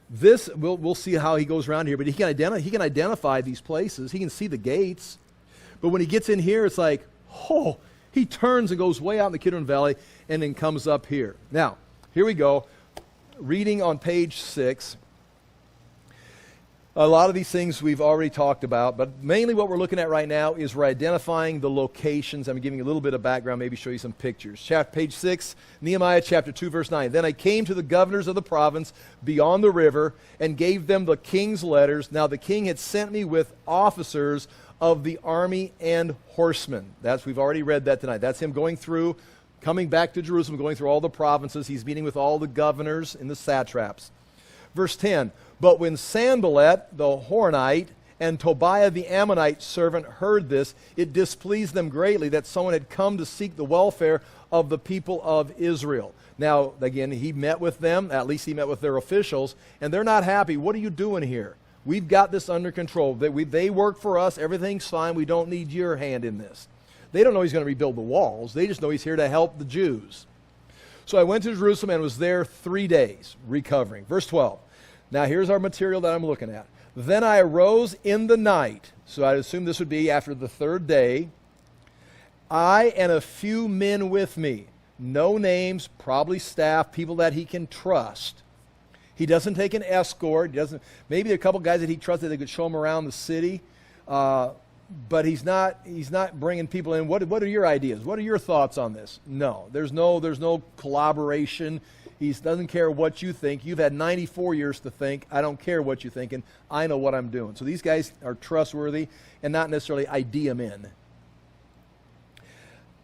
This, we'll see how he goes around here. But he can identify these places. He can see the gates. But when he gets in here, it's like, oh... He turns and goes way out in the Kidron Valley and then comes up here. Now, here we go. Reading on page 6. A lot of these things we've already talked about, but mainly what we're looking at right now is we're identifying the locations. I'm giving you a little bit of background, maybe show you some pictures. Page 6, Nehemiah chapter 2, verse 9. Then I came to the governors of the province beyond the river and gave them the king's letters. Now the king had sent me with officers of the army and horsemen. We've already read that tonight. That's him coming back to Jerusalem, going through all the provinces. He's meeting with all the governors and the satraps. Verse 10, but when Sanballat the Horonite and Tobiah the Ammonite servant heard this, it displeased them greatly that someone had come to seek the welfare of the people of Israel. Now, again, he met with them, at least he met with their officials, and they're not happy. What are you doing here? We've got this under control. They work for us. Everything's fine. We don't need your hand in this. They don't know he's going to rebuild the walls. They just know he's here to help the Jews. So I went to Jerusalem and was there 3 days, recovering. Verse 12. Now here's our material that I'm looking at. Then I arose in the night. So I'd assume this would be after the third day. I and a few men with me. no names, probably staff, people that he can trust. He doesn't take an escort. He doesn't. Maybe a couple guys that he trusted that could show him around the city, but he's not bringing people in. What are your ideas? What are your thoughts on this? No, there's no collaboration. He doesn't care what you think. You've had 94 years to think. I don't care what you think, and I know what I'm doing. So these guys are trustworthy and not necessarily ID them in.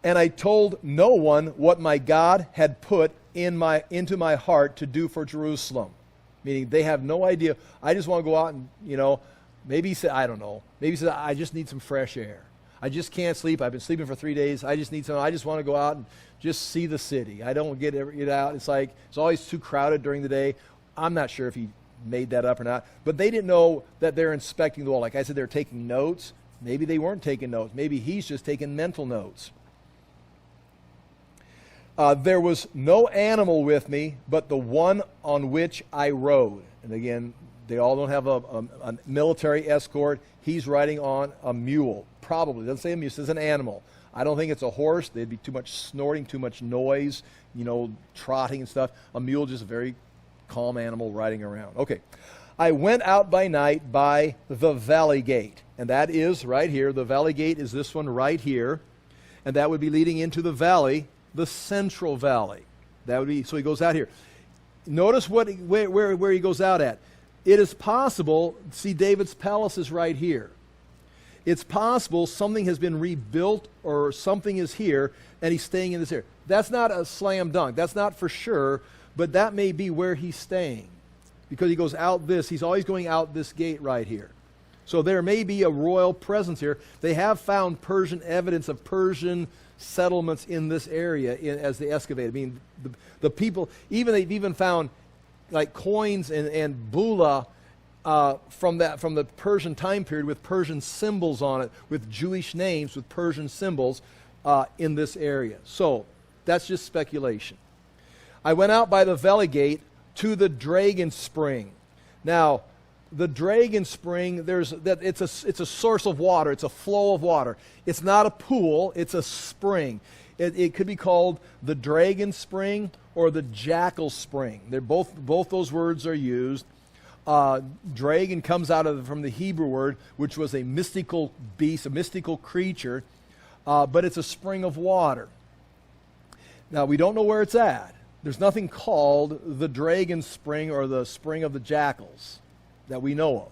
And I told no one what my God had put into my heart to do for Jerusalem. Meaning they have no idea. I just want to go out and, maybe he said, I don't know. Maybe he said, I just need some fresh air. I just can't sleep. I've been sleeping for 3 days. I just want to go out and just see the city. I don't get out. It's like, it's always too crowded during the day. I'm not sure if he made that up or not. But they didn't know that they're inspecting the wall. Like I said, they're taking notes. Maybe they weren't taking notes. Maybe he's just taking mental notes. There was no animal with me but the one on which I rode. And again, they all don't have a military escort. He's riding on a mule. Probably. It doesn't say a mule. It says an animal. I don't think it's a horse. There'd be too much snorting, too much noise, trotting and stuff. A mule, just a very calm animal riding around. Okay. I went out by night by the valley gate. And that is right here. The valley gate is this one right here. And that would be leading into the valley, the central valley. That would be, so he goes out here. Notice where he goes out at. It is possible, see David's palace is right here. It's possible something has been rebuilt or something is here and he's staying in this area. That's not a slam dunk. That's not for sure, but that may be where he's staying. Because he goes out he's always going out this gate right here. So there may be a royal presence here. They have found Persian evidence of Persian settlements in this area as they excavate. I mean, the people, they've even found like coins and bulla from the Persian time period with Persian symbols on it, with Jewish names, with Persian symbols in this area. So that's just speculation. I went out by the valley gate to the dragon spring. Now, the dragon spring, it's a source of water. It's a flow of water. It's not a pool. It's a spring. It could be called the dragon spring or the jackal spring. They're both those words are used. Dragon comes from the Hebrew word, which was a mystical beast, a mystical creature, but it's a spring of water. Now, we don't know where it's at. There's nothing called the dragon spring or the spring of the jackals that we know of.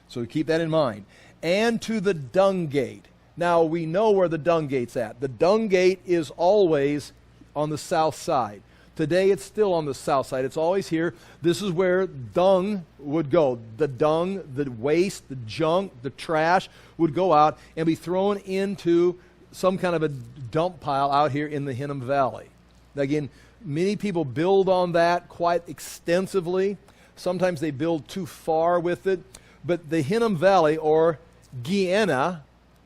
So keep that in mind. And to the dung gate. Now, we know where the dung gate's at. The dung gate is always on the south side. Today, it's still on the south side. It's always here. This is where dung would go. The dung, the waste, the junk, the trash would go out and be thrown into some kind of a dump pile out here in the Hinnom Valley. Again, many people build on that quite extensively. Sometimes they build too far with it. But the Hinnom Valley, or Gehenna,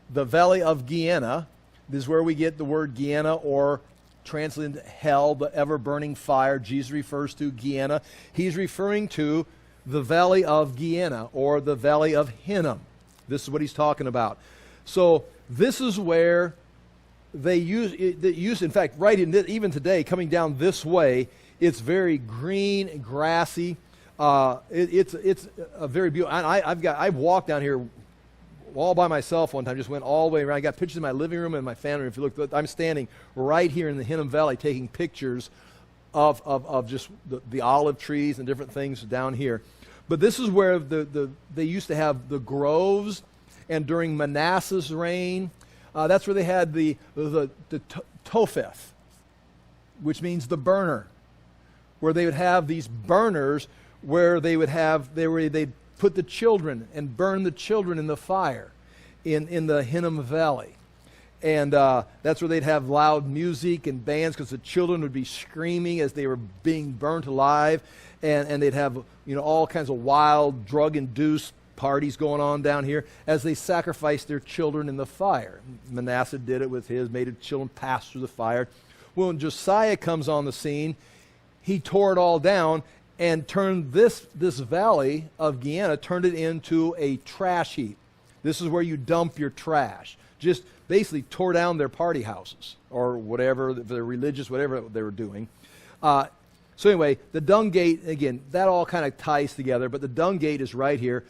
the Valley of Gehenna, this is where we get the word Gehenna, or translated hell, the ever-burning fire. Jesus refers to Gehenna. He's referring to the Valley of Gehenna, or the Valley of Hinnom. This is what he's talking about. So this is where they use, in fact, even today, coming down this way, it's very green and grassy. It's a very beautiful. I've walked down here all by myself one time. Just went all the way around. I got pictures in my living room and my family room. If you look, I'm standing right here in the Hinnom Valley taking pictures of just the olive trees and different things down here. But this is where they used to have the groves, and during Manasseh's reign, that's where they had the Topheth, which means the burner, where they would have these burners where they'd put the children and burn the children in the fire in the Hinnom Valley. And that's where they'd have loud music and bands, because the children would be screaming as they were being burnt alive. And they'd have all kinds of wild, drug-induced parties going on down here as they sacrificed their children in the fire. Manasseh did it with his, made his children pass through the fire. Well, when Josiah comes on the scene, he tore it all down and turned this valley of Gehenna, turned it into a trash heap. This is where you dump your trash. just basically tore down their party houses or whatever, their religious, whatever they were doing. So anyway, the dung gate, again, that all kind of ties together, but the dung gate is right here.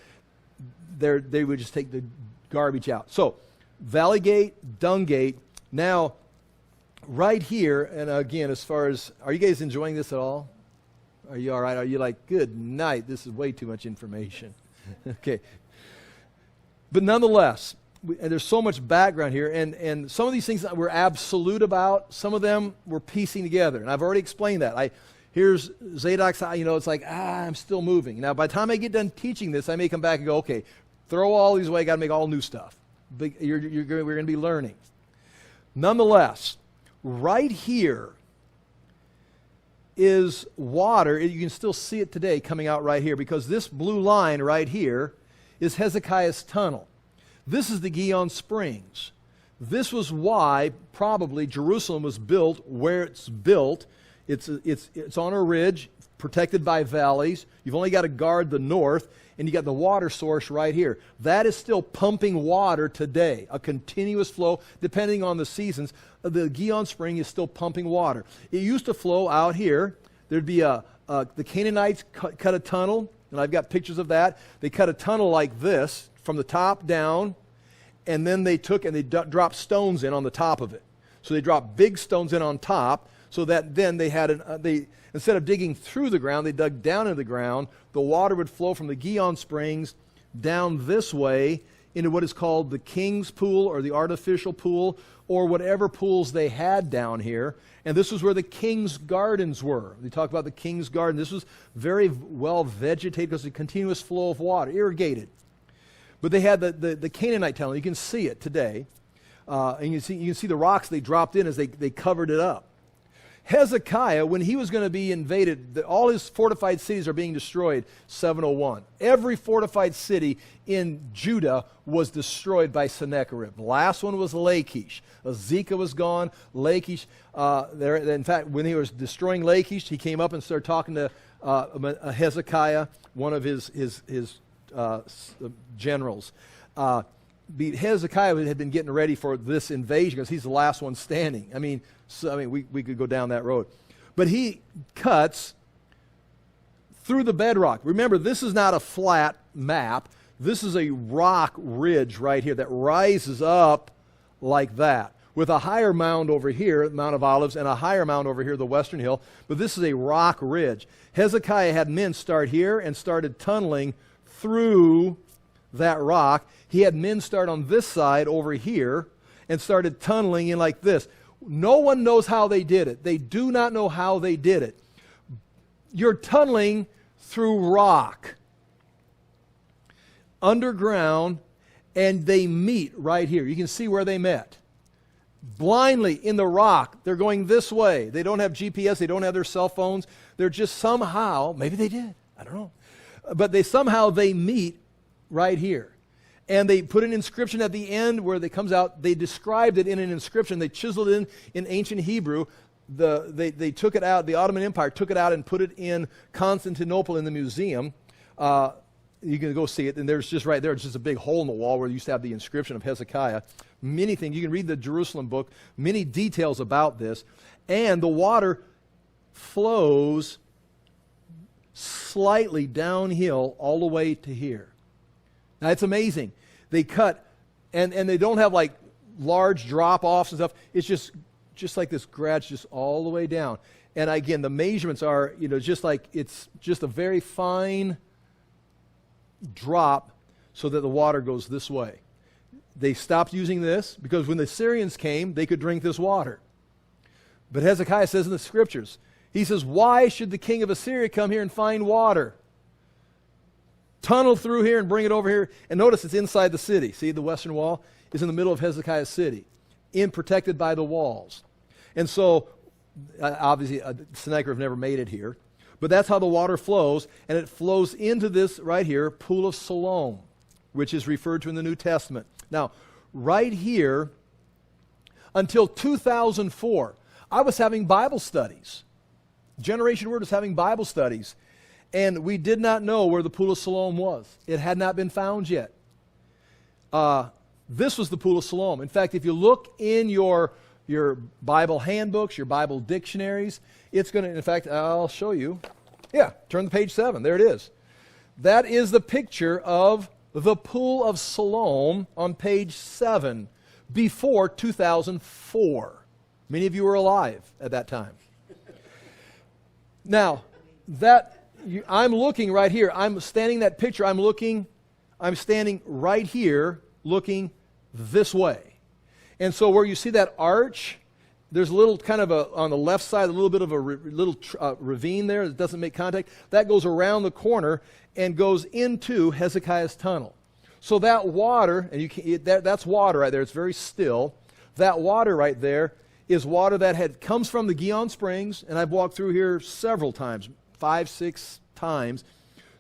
They would just take the garbage out. So, Valley Gate, Dung Gate. Now, right here, and again, as far as, are you guys enjoying this at all? Are you all right? Are you like, good night, this is way too much information? Okay. But nonetheless, and there's so much background here, and some of these things that we're absolute about, some of them we're piecing together, and I've already explained that. Here's Zadok's, it's like, I'm still moving. Now, by the time I get done teaching this, I may come back and go, okay, throw all these away, got to make all new stuff. We're going to be learning. Nonetheless, right here is water. You can still see it today coming out right here because this blue line right here is Hezekiah's tunnel. This is the Gihon Springs. This was why probably Jerusalem was built where it's built. It's on a ridge, protected by valleys. You've only got to guard the north, and you got the water source right here. That is still pumping water today, a continuous flow, depending on the seasons. The Gihon Spring is still pumping water. It used to flow out here. There'd be the Canaanites cut a tunnel, and I've got pictures of that. They cut a tunnel like this from the top down, and then they took and they dropped stones in on the top of it. So they dropped big stones in on top, so that then they had instead of digging through the ground, they dug down into the ground. The water would flow from the Gihon Springs down this way into what is called the King's Pool or the artificial pool or whatever pools they had down here. And this was where the King's Gardens were. They talk about the King's Garden. This was very well vegetated because it's a continuous flow of water, irrigated. But they had the Canaanite tunnel. You can see it today. And you can see the rocks they dropped in as they covered it up. Hezekiah, when he was going to be invaded, all his fortified cities are being destroyed, 701. Every fortified city in Judah was destroyed by Sennacherib. The last one was Lachish. Azekah was gone. Lachish, in fact, when he was destroying Lachish, he came up and started talking to Hezekiah, one of his generals. Hezekiah had been getting ready for this invasion because he's the last one standing. We could go down that road. But he cuts through the bedrock. Remember, this is not a flat map. This is a rock ridge right here that rises up like that with a higher mound over here, Mount of Olives, and a higher mound over here, the Western Hill. But this is a rock ridge. Hezekiah had men start here and started tunneling through that rock. He had men start on this side over here and started tunneling in like this. No one knows how they did it. They do not know how they did it. You're tunneling through rock underground, and they meet right here. You can see where they met. Blindly in the rock, they're going this way. They don't have GPS. They don't have their cell phones. They're just somehow, maybe they did, I don't know. But they meet right here. And they put an inscription at the end where it comes out. They described it in an inscription. They chiseled it in ancient Hebrew. They took it out. The Ottoman Empire took it out and put it in Constantinople in the museum. You can go see it. And there's just right there, it's just a big hole in the wall where you used to have the inscription of Hezekiah. Many things. You can read the Jerusalem book. Many details about this. And the water flows slightly downhill all the way to here. Now, it's amazing. They cut, and they don't have like large drop-offs and stuff. It's just like this grades just all the way down. And again, the measurements are, just like it's just a very fine drop so that the water goes this way. They stopped using this because when the Syrians came, they could drink this water. But Hezekiah says in the scriptures, he says, why should the king of Assyria come here and find water? Tunnel through here and bring it over here. And notice it's inside the city. See, the western wall is in the middle of Hezekiah's city, protected by the walls. And so, obviously, Sennacherib never made it here. But that's how the water flows. And it flows into this right here, Pool of Siloam, which is referred to in the New Testament. Now, right here, until 2004, I was having Bible studies. Generation Word was having Bible studies. And we did not know where the Pool of Siloam was. It had not been found yet. This was the Pool of Siloam. In fact, if you look in your Bible handbooks, your Bible dictionaries, it's going to, in fact, I'll show you. Yeah, turn to page 7. There it is. That is the picture of the Pool of Siloam on page 7 before 2004. Many of you were alive at that time. Now, I'm looking right here. I'm standing that picture. I'm standing right here looking this way. And so where you see that arch, there's a little kind of on the left side, a little bit of a ravine there that doesn't make contact. That goes around the corner and goes into Hezekiah's tunnel. So that water, and that's water right there. It's very still. That water right there is water that comes from the Gihon Springs, and I've walked through here several times, 5, 6 times.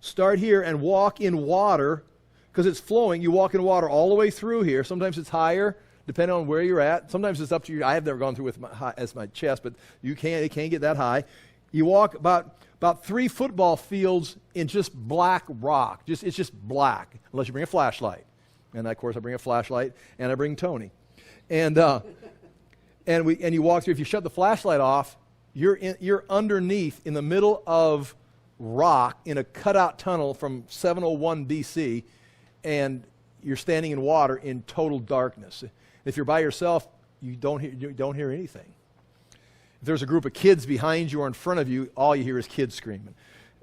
Start here and walk in water, because it's flowing. You walk in water all the way through here. Sometimes it's higher, depending on where you're at. Sometimes it's up to you. I have never gone through with my chest, but it can't get that high. You walk about 3 football fields in just black rock. It's just black, unless you bring a flashlight. And of course, I bring a flashlight, and I bring Tony. And you walk through. If you shut the flashlight off, you're underneath in the middle of rock in a cutout tunnel from 701 BC, and you're standing in water in total darkness. If you're by yourself, you don't hear anything. If there's a group of kids behind you or in front of you, all you hear is kids screaming.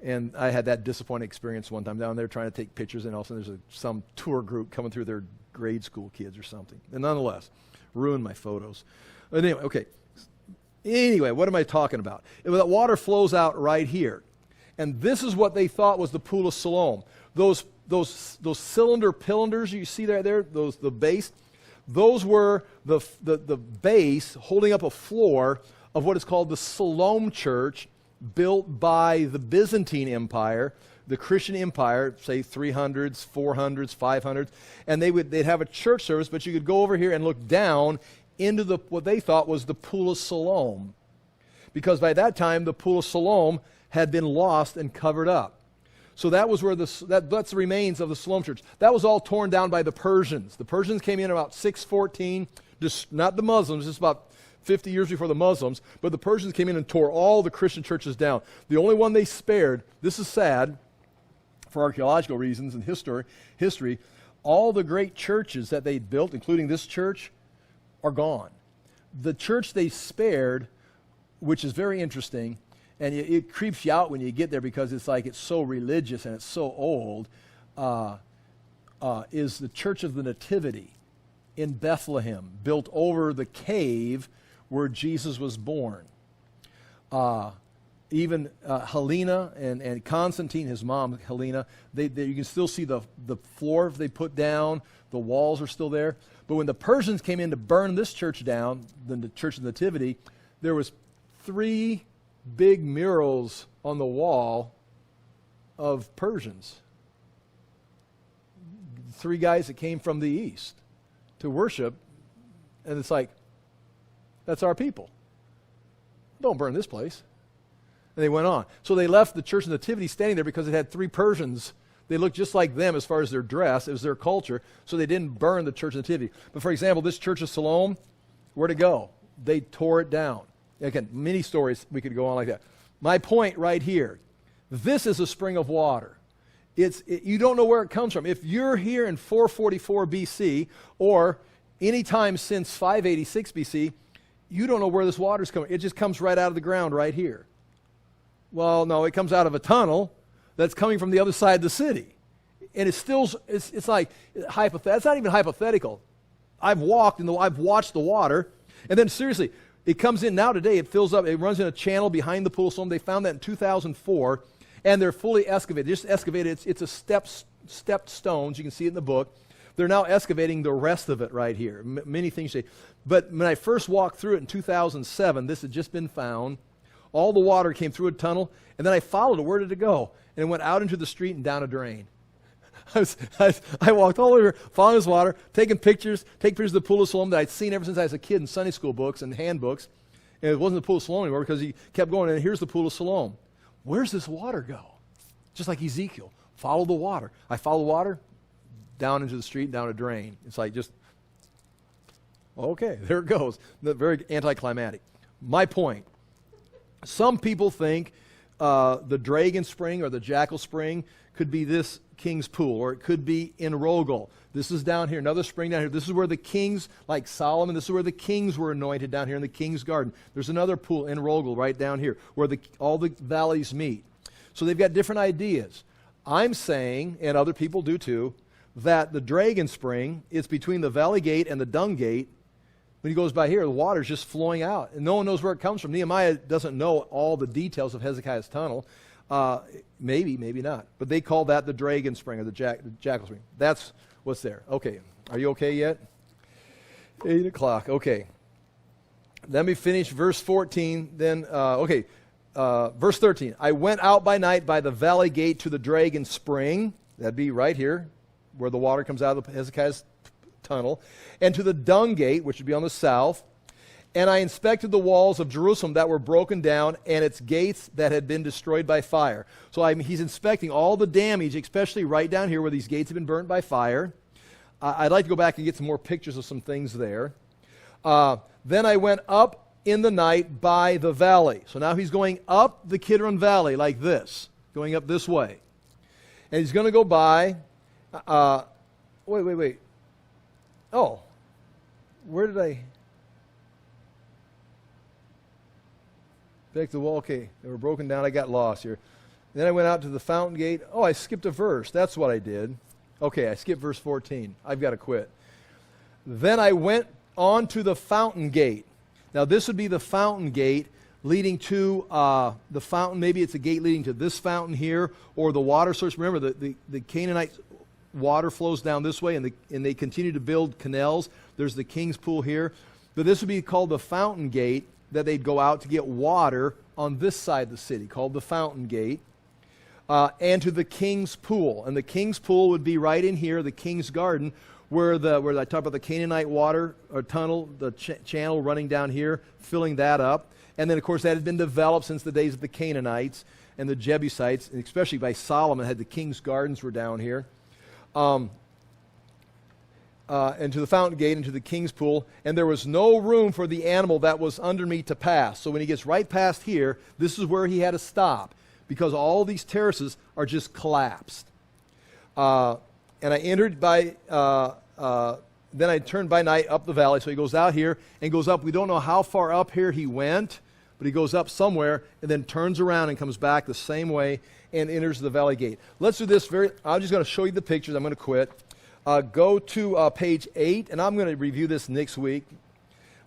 And I had that disappointing experience one time down there trying to take pictures, and all of a sudden there's some tour group coming through, their grade school kids or something. And nonetheless, ruined my photos. But anyway, okay. Anyway, what am I talking about? That water flows out right here. And this is what they thought was the Pool of Siloam. Those cylinder pillars you see there, the base, those were the base holding up a floor of what is called the Siloam Church, built by the Byzantine Empire, the Christian Empire, say 300s, 400s, 500s, and they'd have a church service, but you could go over here and look down into what they thought was the Pool of Siloam, because by that time the Pool of Siloam had been lost and covered up. So that was where that's the remains of the Siloam Church. That was all torn down by the Persians. The Persians came in about 614, just not the Muslims, just about 50 years before the Muslims, but the Persians came in and tore all the Christian churches down. The only one they spared, this is sad, for archaeological reasons and history, all the great churches that they built, including this church, are gone. The church they spared, which is very interesting, and it creeps you out when you get there because it's so religious and it's so old, is the Church of the Nativity in Bethlehem, built over the cave where Jesus was born. Even Helena and Constantine, his mom, Helena, you can still see the floor they put down, the walls are still there. But when the Persians came in to burn this church down, the Church of the Nativity, there was 3 big murals on the wall of Persians. 3 guys that came from the east to worship, and it's like, that's our people. Don't burn this place. And they went on. So they left the Church of the Nativity standing there because it had 3 Persians. They looked just like them as far as their dress. It was their culture. So they didn't burn the Church of the Nativity. But for example, this Church of Siloam, where'd it go? They tore it down. Again, many stories we could go on like that. My point right here, this is a spring of water. You don't know where it comes from. If you're here in 444 BC or any time since 586 BC, you don't know where this water's coming. It just comes right out of the ground right here. Well, no, it comes out of a tunnel that's coming from the other side of the city. And it's like, it's not even hypothetical. I've walked and I've watched the water, and then seriously, it comes in now today, it fills up, it runs in a channel behind the Pool of Siloam. They found that in 2004, and they're fully excavated. Just excavated, it's a stepped stones, you can see it in the book. They're now excavating the rest of it right here. Many things say. But when I first walked through it in 2007, this had just been found. All the water came through a tunnel, and then I followed it. Where did it go? And it went out into the street and down a drain. I walked all over, following this water, taking pictures of the Pool of Siloam that I'd seen ever since I was a kid in Sunday school books and handbooks. And it wasn't the Pool of Siloam anymore because he kept going, and here's the Pool of Siloam. Where's this water go? Just like Ezekiel. Follow the water. I follow the water down into the street, down a drain. It's like just Okay, there it goes. Very anticlimactic. My point. Some people think the Dragon Spring or the Jackal Spring could be this king's pool, or it could be in Rogel. This is down here, another spring down here. This is where the kings, like Solomon, this is where the kings were anointed down here in the king's garden. There's another pool in Rogel right down here where all the valleys meet. So they've got different ideas. I'm saying, and other people do too, that the Dragon Spring is between the Valley Gate and the Dung Gate. When he goes by here, the water's just flowing out, and no one knows where it comes from. Nehemiah doesn't know all the details of Hezekiah's tunnel. Maybe not. But they call that the Dragon Spring or the Jackal Spring. That's what's there. Okay. Are you okay yet? 8 o'clock. Okay. Let me finish verse 14. Then, verse 13. I went out by night by the Valley Gate to the Dragon Spring. That'd be right here, where the water comes out of Hezekiah's tunnel. And to the Dung Gate, which would be on the south. And I inspected the walls of Jerusalem that were broken down and its gates that had been destroyed by fire. So he's inspecting all the damage, especially right down here where these gates have been burnt by fire. I'd like to go back and get some more pictures of some things there. Then I went up in the night by the valley. So now he's going up the Kidron Valley like this, going up this way. And he's going to go by, wait. Oh, where did I... Back to the wall. Okay, they were broken down. I got lost here. Then I went out to the fountain gate. Oh, I skipped a verse. That's what I did. Okay, I skipped verse 14. I've got to quit. Then I went on to the fountain gate. Now, this would be the fountain gate leading to the fountain. Maybe it's a gate leading to this fountain here, or the water source. Remember, the Canaanite water flows down this way, and they continue to build canals. There's the king's pool here. But this would be called the fountain gate, that they'd go out to get water on this side of the city, called the fountain gate, and to the king's pool. And the king's pool would be right in here, the king's garden, where I talked about the Canaanite water or tunnel, the channel running down here, filling that up. And then, of course, that had been developed since the days of the Canaanites and the Jebusites, and especially by Solomon, had the king's gardens were down here. And to the fountain gate and to the king's pool, and there was no room for the animal that was under me to pass. So when he gets right past here, this is where he had to stop, because all these terraces are just collapsed. And I entered by, then I turned by night up the valley. So he goes out here and goes up. We don't know how far up here he went, but he goes up somewhere and then turns around and comes back the same way and enters the valley gate. Let's do this I'm just going to show you the pictures. I'm going to quit. Go to page 8, and I'm going to review this next week.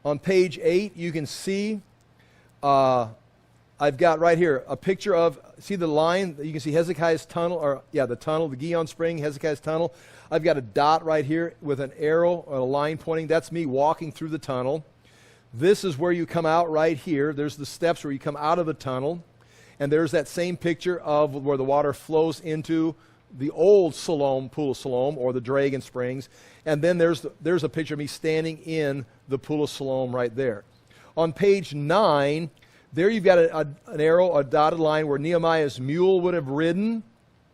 On page 8, you can see, I've got right here a picture of, see the line? You can see Hezekiah's tunnel, the tunnel, the Gihon Spring, Hezekiah's tunnel. I've got a dot right here with an arrow or a line pointing. That's me walking through the tunnel. This is where you come out right here. There's the steps where you come out of the tunnel. And there's that same picture of where the water flows into the old Siloam, Pool of Siloam, or the Dragon Springs. And then there's a picture of me standing in the Pool of Siloam right there. On page 9, there you've got an arrow, a dotted line where Nehemiah's mule would have ridden.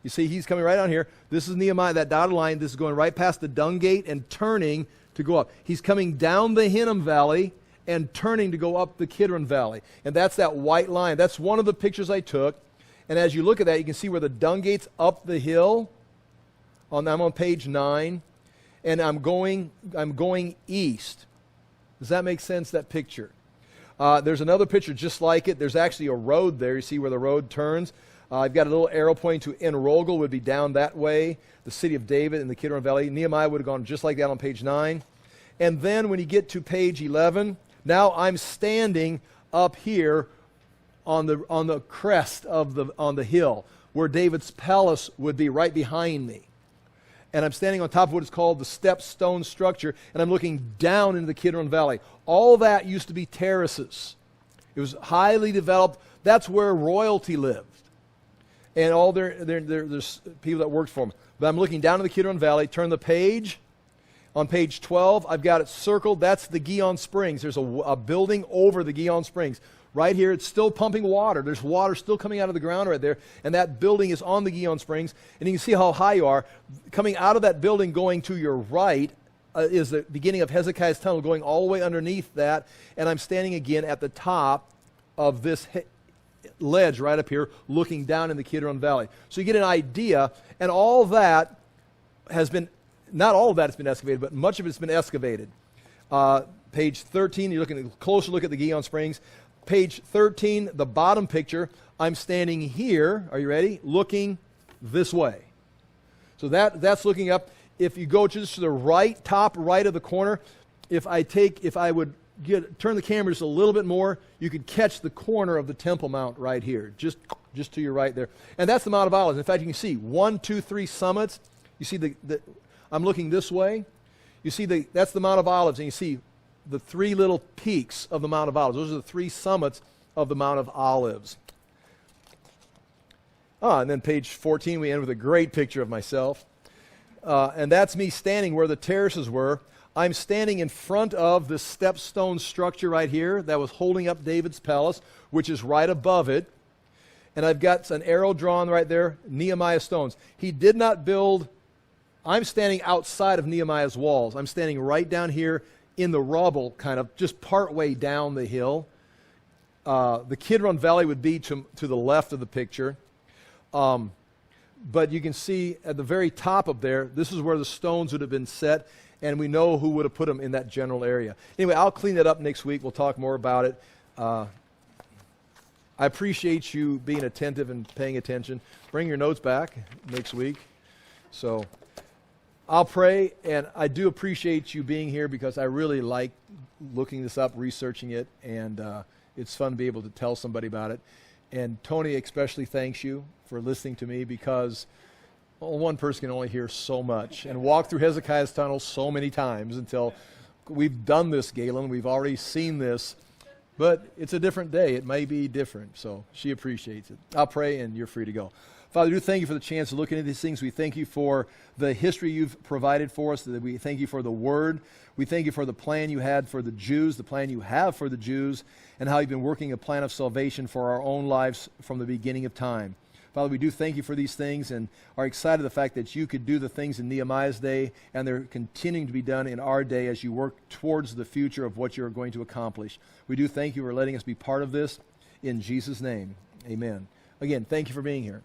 You see, he's coming right down here. This is Nehemiah, that dotted line. This is going right past the Dung Gate and turning to go up. He's coming down the Hinnom Valley and turning to go up the Kidron Valley. And that's that white line. That's one of the pictures I took. And as you look at that, you can see where the Dung Gate's up the hill. I'm on page 9. And I'm going east. Does that make sense, that picture? There's another picture just like it. There's actually a road there. You see where the road turns. I've got a little arrow pointing to En Rogel, would be down that way. The city of David in the Kidron Valley. Nehemiah would have gone just like that on page 9. And then when you get to page 11, now I'm standing up here on the crest of the hill, where David's palace would be right behind me. And I'm standing on top of what is called the step stone structure, and I'm looking down into the Kidron Valley. All that used to be terraces. It was highly developed. That's where royalty lived. And all there's people that worked for them. But I'm looking down in the Kidron Valley. Turn the page. On page 12, I've got it circled. That's the Gihon Springs. There's a building over the Gihon Springs. Right here, it's still pumping water. There's water still coming out of the ground right there, and that building is on the Gihon Springs. And you can see how high you are. Coming out of that building, going to your right, is the beginning of Hezekiah's tunnel going all the way underneath that, and I'm standing again at the top of this ledge right up here looking down in the Kidron Valley. So you get an idea, and all that has been, not all of that has been excavated, but much of it's been excavated. Page 13, you're looking at a closer look at the Gihon Springs. Page 13, the bottom picture, I'm standing here, are you ready? Looking this way. So that's looking up. If you go just to the right, top right of the corner, if I would turn the camera just a little bit more, you could catch the corner of the Temple Mount right here, just to your right there. And that's the Mount of Olives. In fact, you can see 1, 2, 3 summits. You see I'm looking this way. You see that's the Mount of Olives, and you see the 3 little peaks of the Mount of Olives. Those are the 3 summits of the Mount of Olives. And then page 14, we end with a great picture of myself. And that's me standing where the terraces were. I'm standing in front of this stepstone structure right here that was holding up David's palace, which is right above it. And I've got an arrow drawn right there, Nehemiah stones. He did not build, I'm standing outside of Nehemiah's walls. I'm standing right down here in the rubble, kind of just part way down the hill. The Kidron Valley would be to the left of the picture. But you can see at the very top of there, this is where the stones would have been set, and we know who would have put them in that general area. Anyway, I'll clean that up next week. We'll talk more about it. I appreciate you being attentive and paying attention. Bring your notes back next week. So I'll pray, and I do appreciate you being here because I really like looking this up, researching it, and it's fun to be able to tell somebody about it. And Tony especially thanks you for listening to me because one person can only hear so much and walk through Hezekiah's tunnel so many times until we've done this, Galen. We've already seen this, but it's a different day. It may be different, so she appreciates it. I'll pray, and you're free to go. Father, we do thank you for the chance to look into these things. We thank you for the history you've provided for us. We thank you for the Word. We thank you for the plan you had for the Jews, the plan you have for the Jews, and how you've been working a plan of salvation for our own lives from the beginning of time. Father, we do thank you for these things and are excited the fact that you could do the things in Nehemiah's day, and they're continuing to be done in our day as you work towards the future of what you're going to accomplish. We do thank you for letting us be part of this. In Jesus' name, amen. Again, thank you for being here.